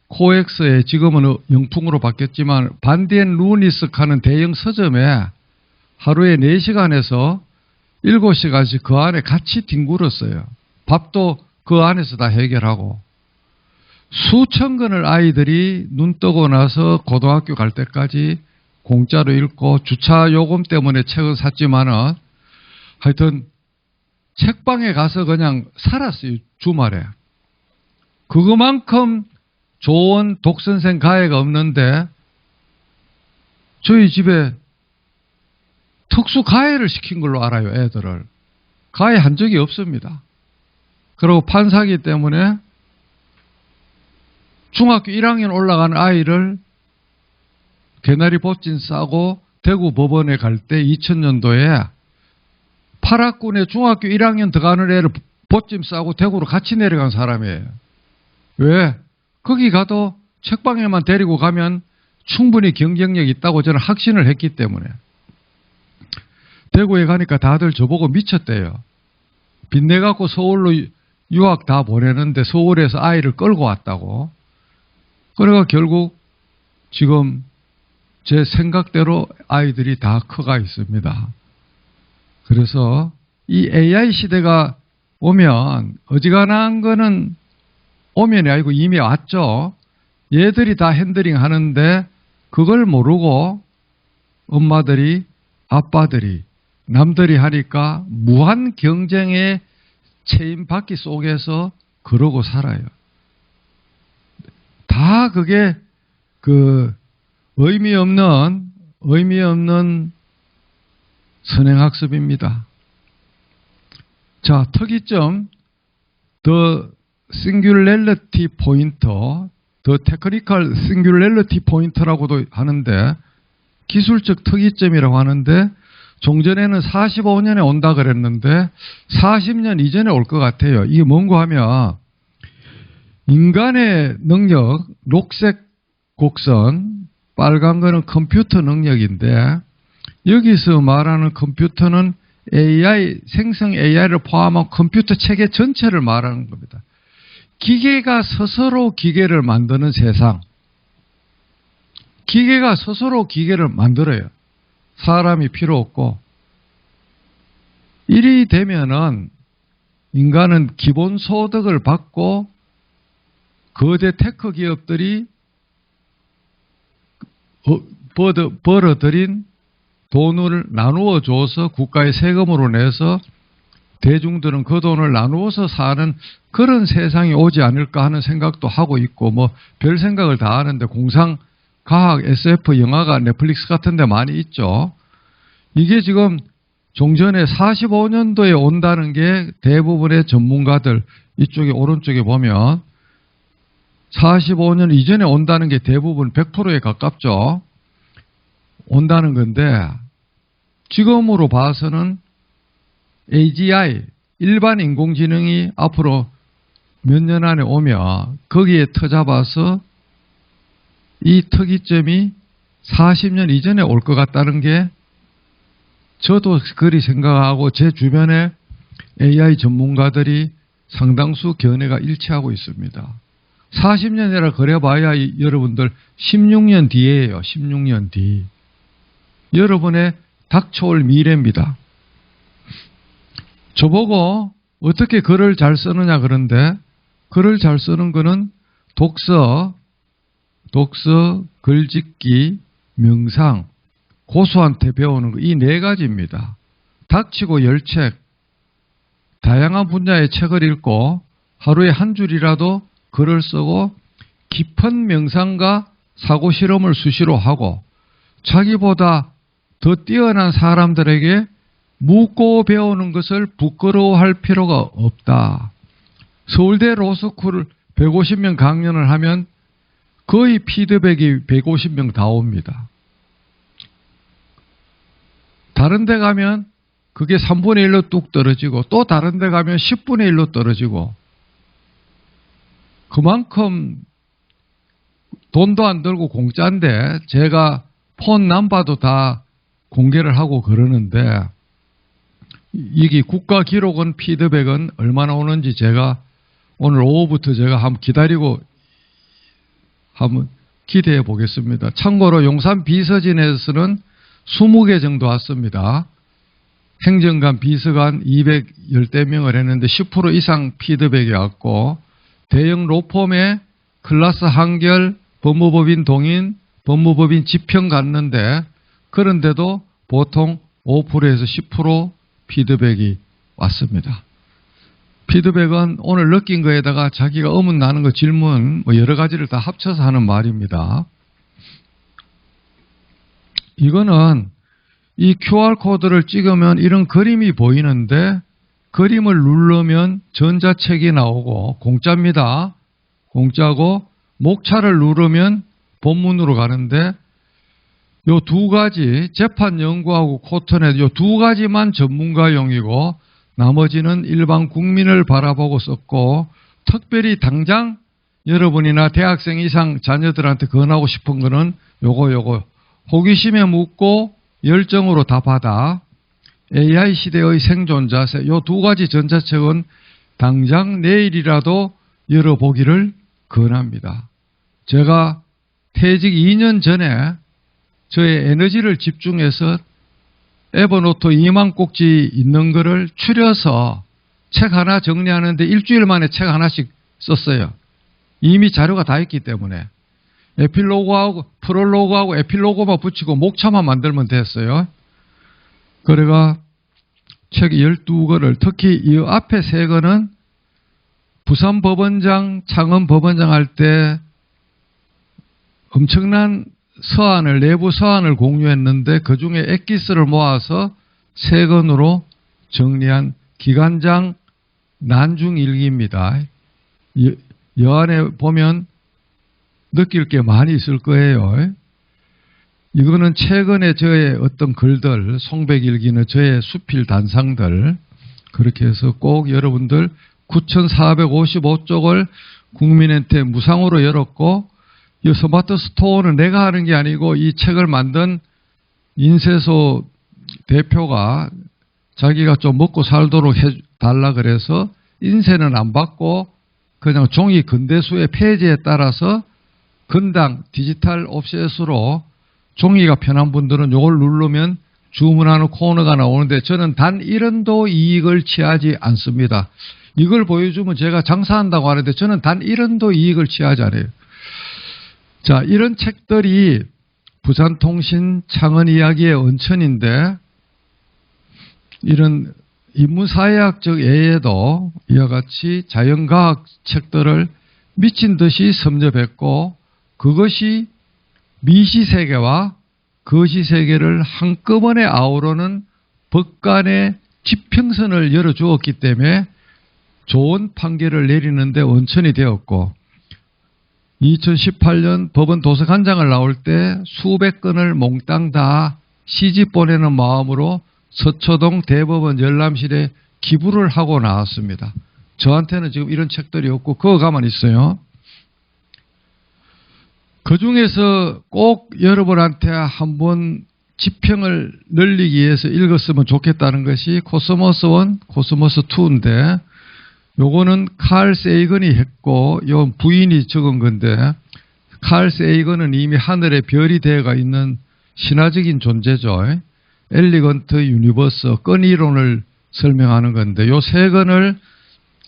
코엑스에 지금은 영풍으로 바뀌었지만 반디앤 루니스크 하는 대형 서점에 하루에 4시간에서 7시간씩 그 안에 같이 뒹굴었어요. 밥도 그 안에서 다 해결하고 수천 권을 아이들이 눈 뜨고 나서 고등학교 갈 때까지 공짜로 읽고 주차 요금 때문에 책을 샀지만은 하여튼 책방에 가서 그냥 살았어요. 주말에. 그거만큼 좋은 독선생 가해가 없는데 저희 집에 특수 가해를 시킨 걸로 알아요. 애들을. 가해한 적이 없습니다. 그리고 판사기 때문에 중학교 1학년 올라가는 아이를 개나리 보진 싸고 대구 법원에 갈 때 2000년도에 8학군에 중학교 1학년 들어가는 애를 보찜 싸고 대구로 같이 내려간 사람이에요. 왜? 거기 가도 책방에만 데리고 가면 충분히 경쟁력이 있다고 저는 확신을 했기 때문에. 대구에 가니까 다들 저보고 미쳤대요. 빚내갖고 서울로 유학 다 보내는데 서울에서 아이를 끌고 왔다고. 그래가 결국 지금 제 생각대로 아이들이 다 커가 있습니다. 그래서 이 AI 시대가 오면 어지간한 거는 오면이 아니고 이미 왔죠. 얘들이 다 핸들링 하는데 그걸 모르고 엄마들이 아빠들이 남들이 하니까 무한 경쟁의 체인바퀴 속에서 그러고 살아요. 다 그게 의미 없는 선행학습입니다. 자, 특이점, The Singularity Pointer, The Technical Singularity Pointer라고도 하는데 기술적 특이점이라고 하는데 종전에는 45년에 온다 그랬는데 40년 이전에 올 것 같아요. 이게 뭔가 하면 인간의 능력, 녹색 곡선, 빨간 거는 컴퓨터 능력인데 여기서 말하는 컴퓨터는 AI, 생성 AI를 포함한 컴퓨터 체계 전체를 말하는 겁니다. 기계가 스스로 기계를 만드는 세상. 기계가 스스로 기계를 만들어요. 사람이 필요 없고. 이리 되면은 인간은 기본소득을 받고 거대 테크 기업들이 벌어들인 돈을 나누어 줘서 국가의 세금으로 내서 대중들은 그 돈을 나누어서 사는 그런 세상이 오지 않을까 하는 생각도 하고 있고, 뭐 별 생각을 다 하는데 공상, 과학, SF 영화가 넷플릭스 같은 데 많이 있죠. 이게 지금 종전에 45년도에 온다는 게 대부분의 전문가들, 이쪽에 오른쪽에 보면 45년 이전에 온다는 게 대부분 100%에 가깝죠. 온다는 건데 지금으로 봐서는 AGI, 일반 인공지능이 앞으로 몇 년 안에 오면 거기에 터잡아서 이 특이점이 40년 이전에 올 것 같다는 게 저도 그리 생각하고 제 주변에 AI 전문가들이 상당수 견해가 일치하고 있습니다. 40년이라 그래봐야 여러분들 16년 뒤에요. 16년 뒤. 여러분의 닥쳐올 미래입니다. 저보고 어떻게 글을 잘 쓰느냐 그런데 글을 잘 쓰는 거는 독서, 글짓기, 명상, 고수한테 배우는 거 이 네 가지입니다. 닥치고 10책, 다양한 분야의 책을 읽고 하루에 한 줄이라도 글을 쓰고 깊은 명상과 사고 실험을 수시로 하고 자기보다 더 뛰어난 사람들에게 묻고 배우는 것을 부끄러워할 필요가 없다. 서울대 로스쿨을 150명 강연을 하면 거의 피드백이 150명 다 옵니다. 다른 데 가면 그게 3분의 1로 뚝 떨어지고 또 다른 데 가면 10분의 1로 떨어지고 그만큼 돈도 안 들고 공짜인데 제가 폰 넘버도 다 공개를 하고 그러는데 이게 국가 기록원 피드백은 얼마나 오는지 제가 오늘 오후부터 제가 한번 기다리고 한번 기대해 보겠습니다. 참고로 용산 비서진에서는 20개 정도 왔습니다. 행정관, 비서관 210대 명을 했는데 10% 이상 피드백이 왔고 대형 로펌에 클래스 한결, 법무법인 동인, 법무법인 지평 갔는데 그런데도 보통 5%에서 10% 피드백이 왔습니다. 피드백은 오늘 느낀 거에다가 자기가 의문나는 거 질문 뭐 여러 가지를 다 합쳐서 하는 말입니다. 이거는 이 QR코드를 찍으면 이런 그림이 보이는데 그림을 누르면 전자책이 나오고 공짜입니다. 공짜고 목차를 누르면 본문으로 가는데 요 두 가지 재판 연구하고 코트넷 요 두 가지만 전문가용이고 나머지는 일반 국민을 바라보고 썼고 특별히 당장 여러분이나 대학생 이상 자녀들한테 권하고 싶은 거는 요거 호기심에 묻고 열정으로 답하다. AI 시대의 생존 자세 요 두 가지 전자책은 당장 내일이라도 열어보기를 권합니다. 제가 퇴직 2년 전에 저의 에너지를 집중해서 에버노트 2만 꼭지 있는 거를 추려서 책 하나 정리하는데 일주일 만에 책 하나씩 썼어요. 이미 자료가 다 있기 때문에. 에필로그하고 프롤로그하고 에필로그만 붙이고 목차만 만들면 됐어요. 그래가 책 12권을 특히 이 앞에 3권은 부산법원장, 창원법원장 할 때 엄청난 서한을 내부 서한을 공유했는데 그중에 엑기스를 모아서 3권으로 정리한 기관장 난중일기입니다. 여 안에 보면 느낄 게 많이 있을 거예요. 이거는 최근에 저의 어떤 글들, 송백일기는 저의 수필 단상들 그렇게 해서 꼭 여러분들 9,455쪽을 국민한테 무상으로 열었고 이 스마트 스토어는 내가 하는 게 아니고 이 책을 만든 인쇄소 대표가 자기가 좀 먹고 살도록 해달라 그래서 인쇄는 안 받고 그냥 종이 근대수의 폐지에 따라서 건당 디지털 옵셋으로 종이가 편한 분들은 이걸 누르면 주문하는 코너가 나오는데 저는 단 1원도 이익을 취하지 않습니다. 이걸 보여주면 제가 장사한다고 하는데 저는 단 1원도 이익을 취하지 않아요. 자, 이런 책들이 부산통신 창원 이야기의 원천인데 이런 인문사회학적 애에도 이와 같이 자연과학 책들을 미친 듯이 섭렵했고 그것이 미시세계와 거시세계를 한꺼번에 아우르는 법관의 지평선을 열어주었기 때문에 좋은 판결을 내리는데 원천이 되었고 2018년 법원 도서관장을 나올 때 수백 건을 몽땅 다 시집 보내는 마음으로 서초동 대법원 열람실에 기부를 하고 나왔습니다. 저한테는 지금 이런 책들이 없고 그거 가만히 있어요. 그 중에서 꼭 여러분한테 한번 지평을 늘리기 위해서 읽었으면 좋겠다는 것이 코스모스 1, 코스모스 2인데 요거는 칼 세이건이 했고 요 부인이 적은 건데 칼 세이건은 이미 하늘에 별이 되어가 있는 신화적인 존재죠. 엘리건트 유니버스 끈이론을 설명하는 건데 요 세 권을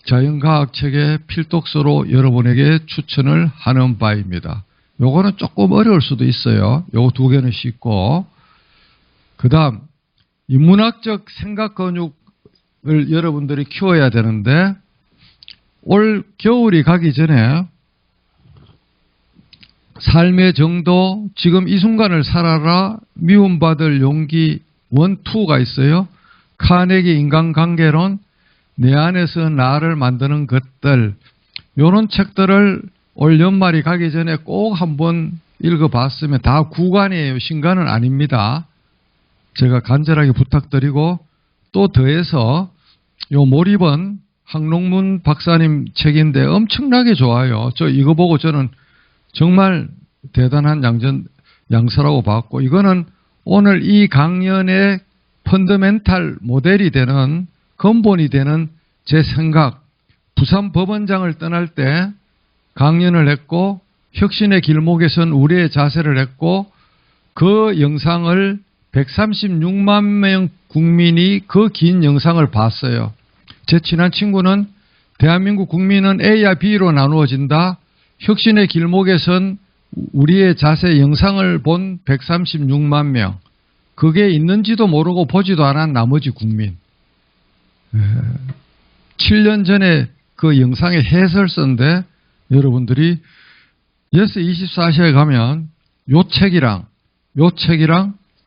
자연과학 책의 필독서로 여러분에게 추천을 하는 바입니다. 요거는 조금 어려울 수도 있어요. 요거 두 개는 쉽고 그 다음 인문학적 생각 근육을 여러분들이 키워야 되는데 올 겨울이 가기 전에 삶의 정도, 지금 이 순간을 살아라, 미움받을 용기 1, 2가 있어요. 카네기 인간관계론, 내 안에서 나를 만드는 것들, 이런 책들을 올 연말이 가기 전에 꼭 한번 읽어봤으면 다 구간이에요. 신간은 아닙니다. 제가 간절하게 부탁드리고 또 더해서 요 몰입은 항롱문 박사님 책인데 엄청나게 좋아요. 저 이거 보고 저는 정말 대단한 양서라고 봤고 이거는 오늘 이 강연의 펀더멘탈 모델이 되는 근본이 되는 제 생각 부산 법원장을 떠날 때 강연을 했고 혁신의 길목에선 우리의 자세를 했고 그 영상을 136만 명 국민이 그 긴 영상을 봤어요. 제 친한 친구는 대한민국 국민은 A와 B로 나누어진다. 혁신의 길목에선 우리의 자세 영상을 본 136만 명. 그게 있는지도 모르고 보지도 않은 나머지 국민. 7년 전에 그 영상의 해설서인데 여러분들이 예스 24시에 가면 요 책이랑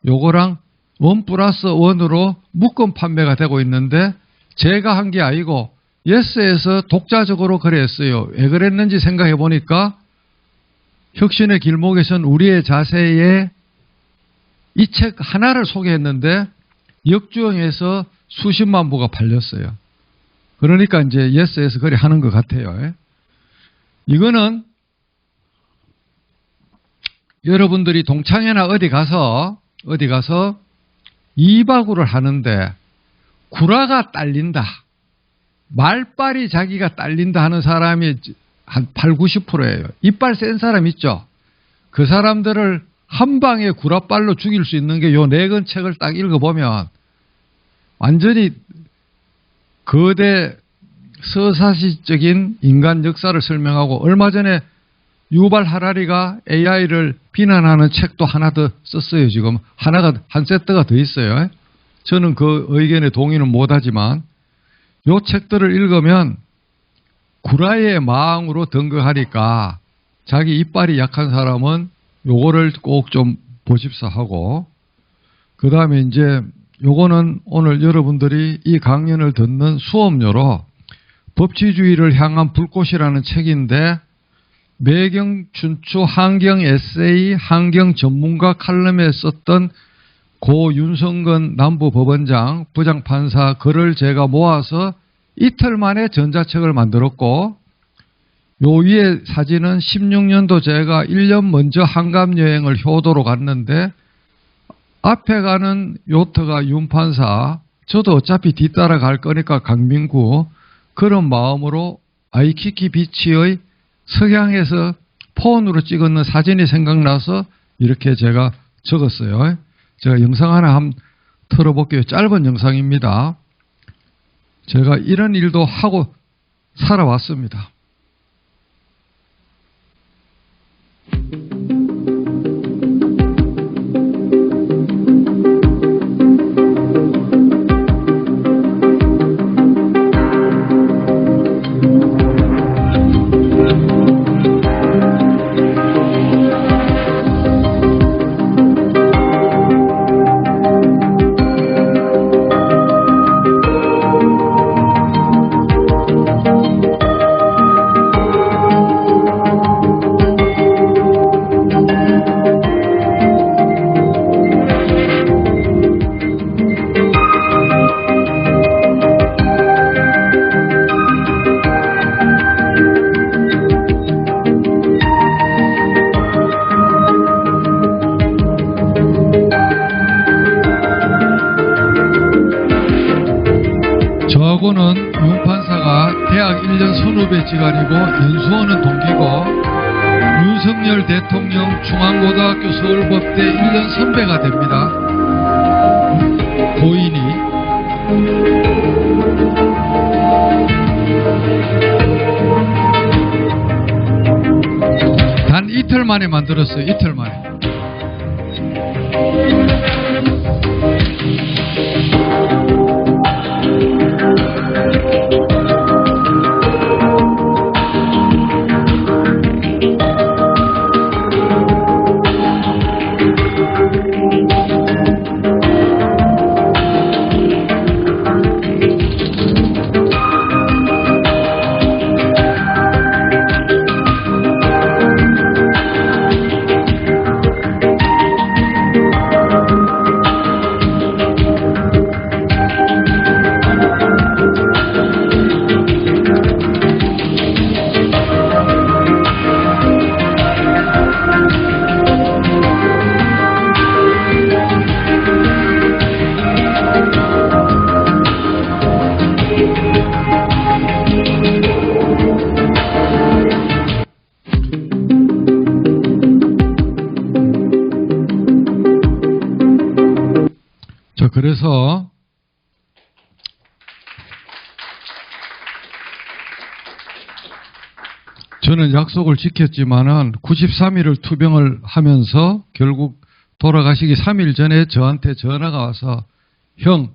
요거랑 1+1으로 묶음 판매가 되고 있는데 제가 한 게 아니고 예스에서 독자적으로 그랬어요. 왜 그랬는지 생각해 보니까 혁신의 길목에선 우리의 자세에 이 책 하나를 소개했는데 역주행해서 수십만 부가 팔렸어요. 그러니까 이제 예스에서 그리 하는 것 같아요. 이거는 여러분들이 동창회나 어디 가서 이바구를 하는데 구라가 딸린다. 말빨이 자기가 딸린다 하는 사람이 한 8, 90%예요. 이빨 센 사람 있죠? 그 사람들을 한 방에 구라빨로 죽일 수 있는 게 요 4권 책을 딱 읽어보면 완전히 거대 서사시적인 인간 역사를 설명하고 얼마 전에 유발 하라리가 AI를 비난하는 책도 하나 더 썼어요. 지금 한 세트가 더 있어요. 저는 그 의견에 동의는 못하지만 요 책들을 읽으면 구라의 마음으로 등극하니까 자기 이빨이 약한 사람은 요거를 꼭 좀 보십사 하고 그 다음에 이제 요거는 오늘 여러분들이 이 강연을 듣는 수업료로 법치주의를 향한 불꽃이라는 책인데 매경 춘추 환경 에세이 환경 전문가 칼럼에 썼던 고 윤성근 남부법원장 부장판사 글을 제가 모아서 이틀 만에 전자책을 만들었고 요 위에 사진은 16년도 제가 1년 먼저 한강여행을 효도로 갔는데 앞에 가는 요트가 윤판사 저도 어차피 뒤따라 갈 거니까 강민구 그런 마음으로 아이키키 비치의 석양에서 폰으로 찍었는 사진이 생각나서 이렇게 제가 적었어요. 제가 영상 하나 한번 틀어볼게요. 짧은 영상입니다. 제가 이런 일도 하고 살아왔습니다. 저하고는 윤 판사가 대학 1년 선후배지간이고 연수원은 동기고 윤석열 대통령 중앙고등학교 서울법대 1년 선배가 됩니다. 고인이. 단 이틀 만에 만들었어요. 이틀 만에. 그래서 저는 약속을 지켰지만은 93일을 투병을 하면서 결국 돌아가시기 3일 전에 저한테 전화가 와서 형,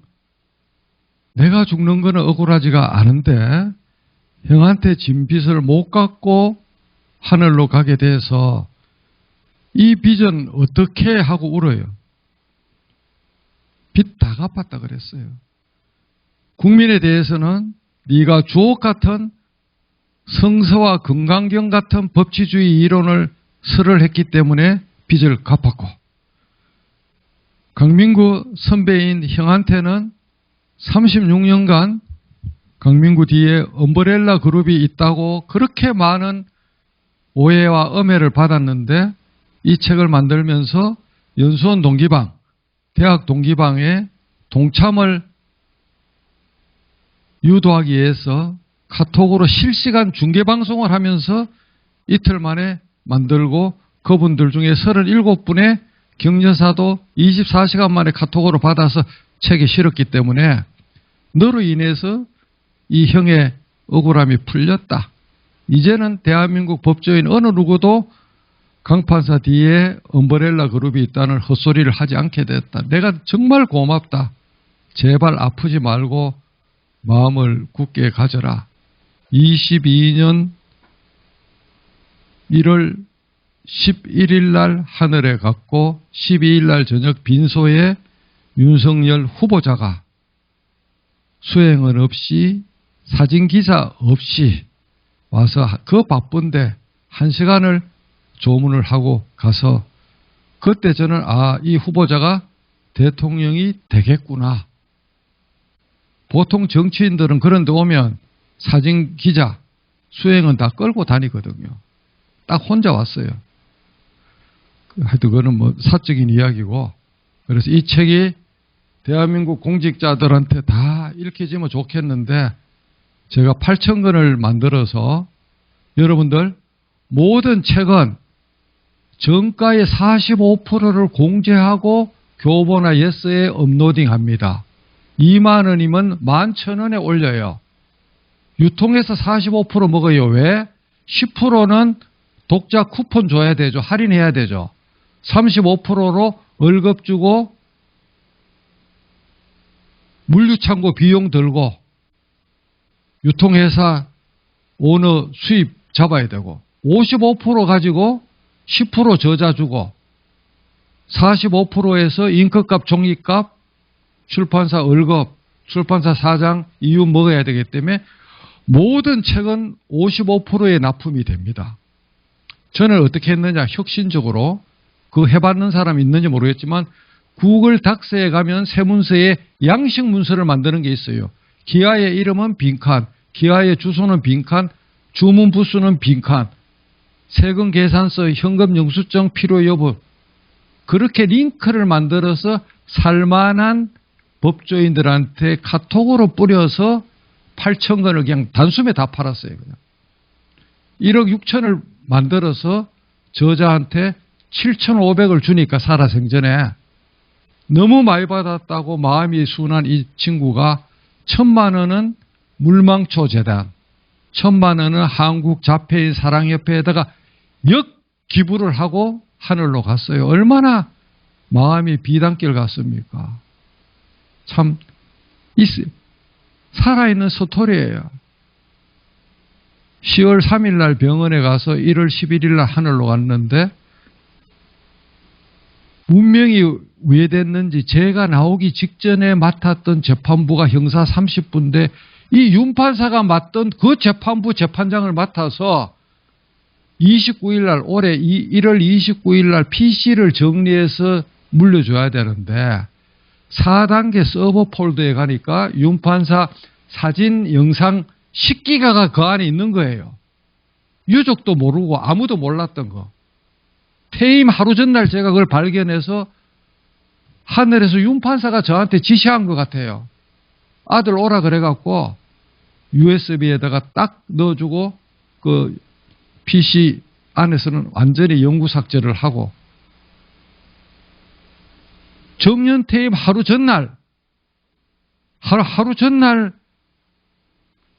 내가 죽는 거는 억울하지가 않은데 형한테 진 빚을 못 갚고 하늘로 가게 돼서 이 빚은 어떻게 하고 울어요. 빚 다 갚았다 그랬어요. 국민에 대해서는 네가 주옥 같은 성서와 금강경 같은 법치주의 이론을 설을 했기 때문에 빚을 갚았고 강민구 선배인 형한테는 36년간 강민구 뒤에 엄브렐라 그룹이 있다고 그렇게 많은 오해와 엄해를 받았는데 이 책을 만들면서 연수원 동기방, 대학 동기방에 동참을 유도하기 위해서 카톡으로 실시간 중계방송을 하면서 이틀 만에 만들고 그분들 중에 37분의 격려사도 24시간 만에 카톡으로 받아서 책에 실었기 때문에 너로 인해서 이 형의 억울함이 풀렸다. 이제는 대한민국 법조인 어느 누구도 강판사 뒤에 엄브렐라 그룹이 있다는 헛소리를 하지 않게 됐다. 내가 정말 고맙다. 제발 아프지 말고 마음을 굳게 가져라. 22년 1월 11일 날 하늘에 갔고 12일 날 저녁 빈소에 윤석열 후보자가 수행은 없이 사진기사 없이 와서 그 바쁜데 1시간을 조문을 하고 가서 그때 저는 이 후보자가 대통령이 되겠구나. 보통 정치인들은 그런 데 오면 사진기자 수행은 다 끌고 다니거든요. 딱 혼자 왔어요. 하여튼 그거는 뭐 사적인 이야기고 그래서 이 책이 대한민국 공직자들한테 다 읽혀지면 좋겠는데 제가 8,000권을 만들어서 여러분들 모든 책은 정가의 45%를 공제하고 교보나 예스에 업로딩합니다. 2만 원이면 11,000원에 올려요. 유통해서 45% 먹어요. 왜? 10%는 독자 쿠폰 줘야 되죠. 할인해야 되죠. 35%로 월급 주고 물류창고 비용 들고 유통회사 오너 수입 잡아야 되고 55% 가지고 10% 저자 주고 45%에서 잉크값, 종이값, 출판사 월급, 출판사 사장 이윤 먹어야 되기 때문에 모든 책은 55%의 납품이 됩니다. 저는 어떻게 했느냐, 혁신적으로 그 해봤는 사람 있는지 모르겠지만 구글 닥스에 가면 새 문서에 양식 문서를 만드는 게 있어요. 기아의 이름은 빈칸, 기아의 주소는 빈칸, 주문 부수는 빈칸, 세금 계산서, 현금 영수증 필요 여부, 그렇게 링크를 만들어서 살만한 법조인들한테 카톡으로 뿌려서 8,000권을 그냥 단숨에 다 팔았어요. 그냥. 1억 6천을 만들어서 저자한테 7,500을 주니까 살아생전에 너무 많이 받았다고 마음이 순한 이 친구가 1,000만 원은 물망초 재단, 1,000만 원은 한국자폐인 사랑협회에다가 기부를 하고 하늘로 갔어요. 얼마나 마음이 비단길 같습니까? 참 살아있는 스토리예요. 10월 3일 날 병원에 가서 1월 11일 날 하늘로 갔는데 운명이 왜 됐는지 제가 나오기 직전에 맡았던 재판부가 형사 30부인데 이 윤 판사가 맡던 그 재판부 재판장을 맡아서 29일 날 올해 1월 29일 날 PC를 정리해서 물려줘야 되는데 4단계 서버 폴더에 가니까 윤 판사 사진, 영상 10기가가 그 안에 있는 거예요. 유족도 모르고 아무도 몰랐던 거. 퇴임 하루 전날 제가 그걸 발견해서 하늘에서 윤 판사가 저한테 지시한 것 같아요. 아들 오라 그래갖고 USB에다가 딱 넣어주고 그 PC 안에서는 완전히 영구 삭제를 하고 정년 퇴임 하루 전날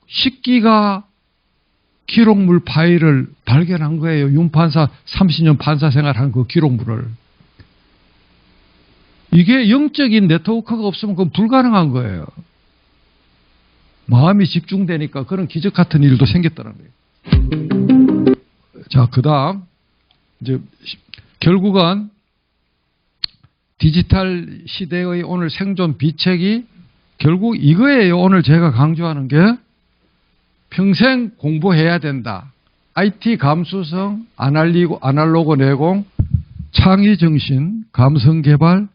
10기가 기록물 파일을 발견한 거예요. 윤 판사 30년 판사 생활한 그 기록물을. 이게 영적인 네트워크가 없으면 그건 불가능한 거예요. 마음이 집중되니까 그런 기적 같은 일도 생겼다는 거예요. 자, 그 다음, 이제, 결국은 디지털 시대의 오늘 생존 비책이 결국 이거예요. 오늘 제가 강조하는 게 평생 공부해야 된다. IT 감수성, 아날로그 내공, 창의정신, 감성개발,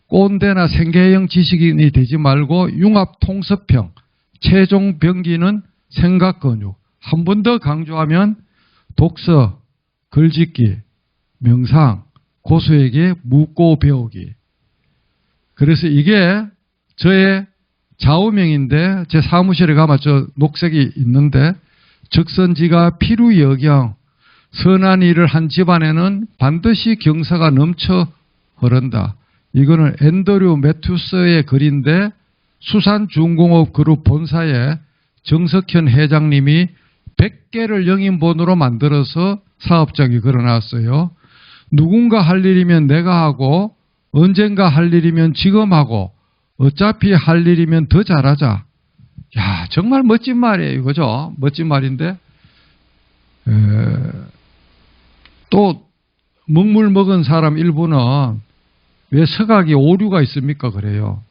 꼰대나 생계형 지식인이 되지 말고 융합통섭형, 최종 병기는 생각근육. 한 번 더 강조하면 독서, 글짓기, 명상, 고수에게 묻고 배우기. 그래서 이게 저의 좌우명인데 제 사무실에 가면 저 녹색이 있는데 적선지가 필요여경, 선한 일을 한 집안에는 반드시 경사가 넘쳐 흐른다. 이거는 앤드류 매튜스의 글인데 수산중공업 그룹 본사에 정석현 회장님이 100개를 영인본으로 만들어서 사업장에 걸어놨어요. 누군가 할 일이면 내가 하고 언젠가 할 일이면 지금 하고 어차피 할 일이면 더 잘하자. 야, 정말 멋진 말이에요. 그죠? 멋진 말인데 또 먹물 먹은 사람 일부는 왜 서각이 오류가 있습니까? 그래요.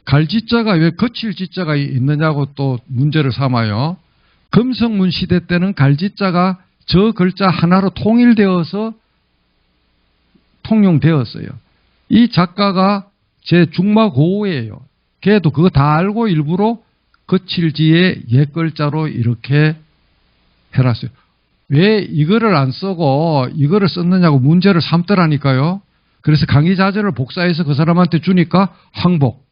갈지자가 왜 거칠 지자가 있느냐고 또 문제를 삼아요. 금성문 시대 때는 갈지자가 저 글자 하나로 통일되어서 통용되었어요. 이 작가가 제 중마고우예요. 걔도 그거 다 알고 일부러 거칠지에 옛 글자로 이렇게 해놨어요. 왜 이거를 안 쓰고 이거를 썼느냐고 문제를 삼더라니까요. 그래서 강의자료를 복사해서 그 사람한테 주니까 항복.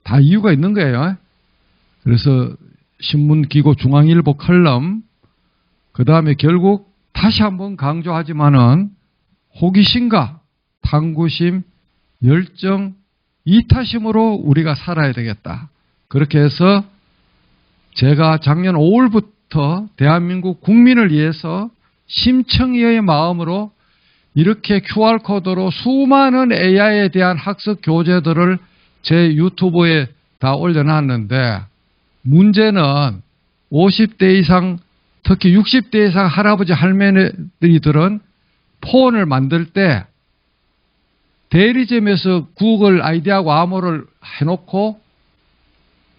다 이유가 있는 거예요. 그래서 신문기고 중앙일보 칼럼, 그 다음에 결국 다시 한번 강조하지만은 호기심과 탐구심, 열정, 이타심으로 우리가 살아야 되겠다. 그렇게 해서 제가 작년 5월부터 대한민국 국민을 위해서 심청이의 마음으로 이렇게 QR코드로 수많은 AI에 대한 학습 교재들을 제 유튜브에 다 올려놨는데, 문제는 50대 이상, 특히 60대 이상 할아버지 할머니들은 폰을 만들 때 대리점에서 구글 아이디하고 암호를 해놓고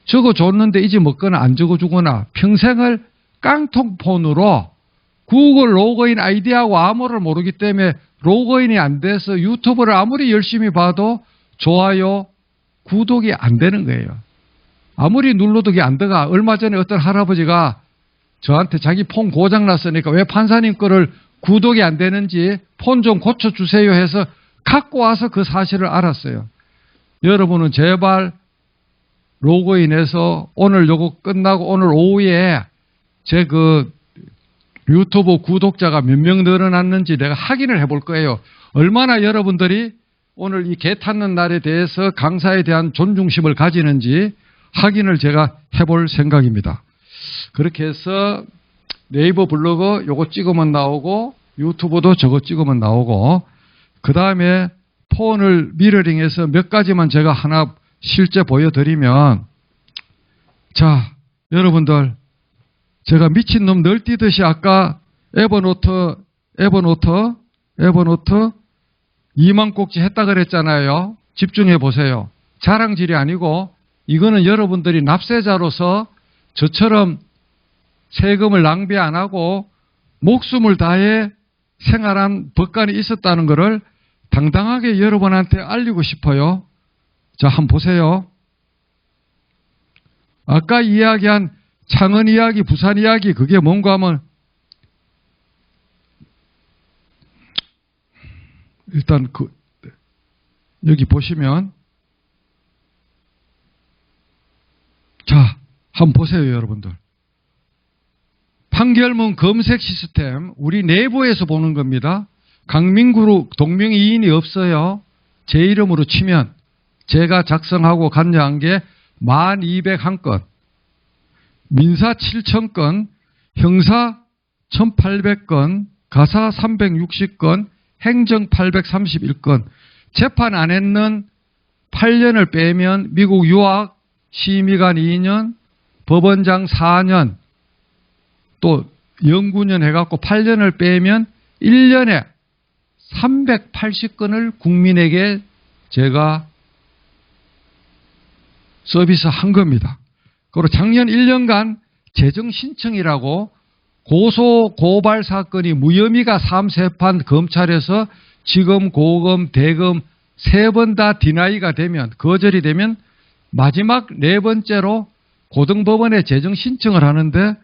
적어줬는데 잊어먹거나 안 적어주거나 평생을 깡통폰으로 구글 로그인 아이디하고 암호를 모르기 때문에 로그인이 안 돼서 유튜브를 아무리 열심히 봐도 좋아요, 구독이 안 되는 거예요. 아무리 눌러도 그게 안 들어가. 얼마 전에 어떤 할아버지가 저한테 자기 폰 고장났으니까 왜 판사님 거를 구독이 안 되는지 폰 좀 고쳐주세요 해서 갖고 와서 그 사실을 알았어요. 여러분은 제발 로그인해서 오늘 요거 끝나고 오늘 오후에 제 그 유튜브 구독자가 몇 명 늘어났는지 내가 확인을 해볼 거예요. 얼마나 여러분들이 오늘 이 개 탔는 날에 대해서 강사에 대한 존중심을 가지는지 확인을 제가 해볼 생각입니다. 그렇게 해서 네이버 블로그 요거 찍으면 나오고 유튜브도 저거 찍으면 나오고, 그 다음에 폰을 미러링해서 몇 가지만 제가 하나 실제 보여드리면, 자, 여러분들 제가 미친놈 널뛰듯이 아까 에버노트 2만 꼭지 했다 그랬잖아요. 집중해 보세요. 자랑질이 아니고 이거는 여러분들이 납세자로서 저처럼 세금을 낭비 안 하고 목숨을 다해 생활한 법관이 있었다는 것을 당당하게 여러분한테 알리고 싶어요. 자, 한번 보세요. 아까 이야기한 창원 이야기, 부산 이야기, 그게 뭔가 하면 일단 여기 보시면, 자, 한번 보세요, 여러분들. 판결문 검색 시스템, 우리 내부에서 보는 겁니다. 강민그룹 동명이인이 없어요. 제 이름으로 치면 제가 작성하고 관여한 게 1201건, 민사 7000건, 형사 1800건, 가사 360건, 행정 831건, 재판 안 했는 8년을 빼면 미국 유학, 심의관 2년, 법원장 4년, 또 연구년 해갖고 8년을 빼면 1년에 380건을 국민에게 제가 서비스한 겁니다. 그리고 작년 1년간 재정신청이라고 고소 고발 사건이 무혐의가 3세판 검찰에서 지검, 고검, 대검 3번 다 디나이가 되면, 거절이 되면 마지막 4번째로 고등법원에 재정신청을 하는데,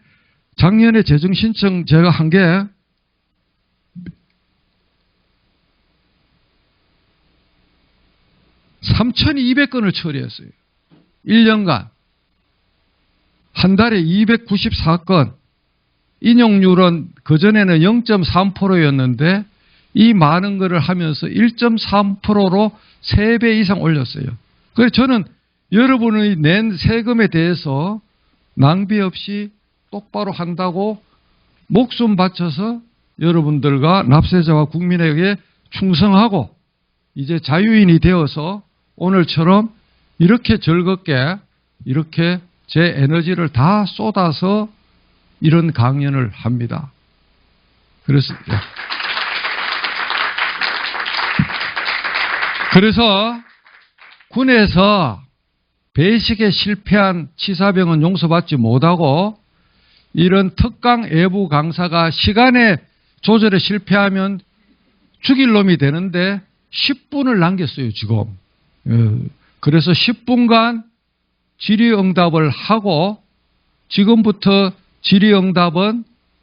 작년에 재정신청 제가 한 게 3,200건을 처리했어요. 1년간. 한 달에 294건. 인용률은 그전에는 0.3%였는데 이 많은 거를 하면서 1.3%로 3배 이상 올렸어요. 그래서 저는 여러분이 낸 세금에 대해서 낭비 없이 똑바로 한다고 목숨 바쳐서 여러분들과 납세자와 국민에게 충성하고 이제 자유인이 되어서 오늘처럼 이렇게 즐겁게 이렇게 제 에너지를 다 쏟아서 이런 강연을 합니다. 그래서 군에서 배식에 실패한 치사병은 용서받지 못하고, 이런 특강 외부 강사가 시간에 조절에 실패하면 죽일 놈이 되는데 10분을 남겼어요, 지금. 그래서 10분간 질의응답을 하고, 지금부터 질의응답은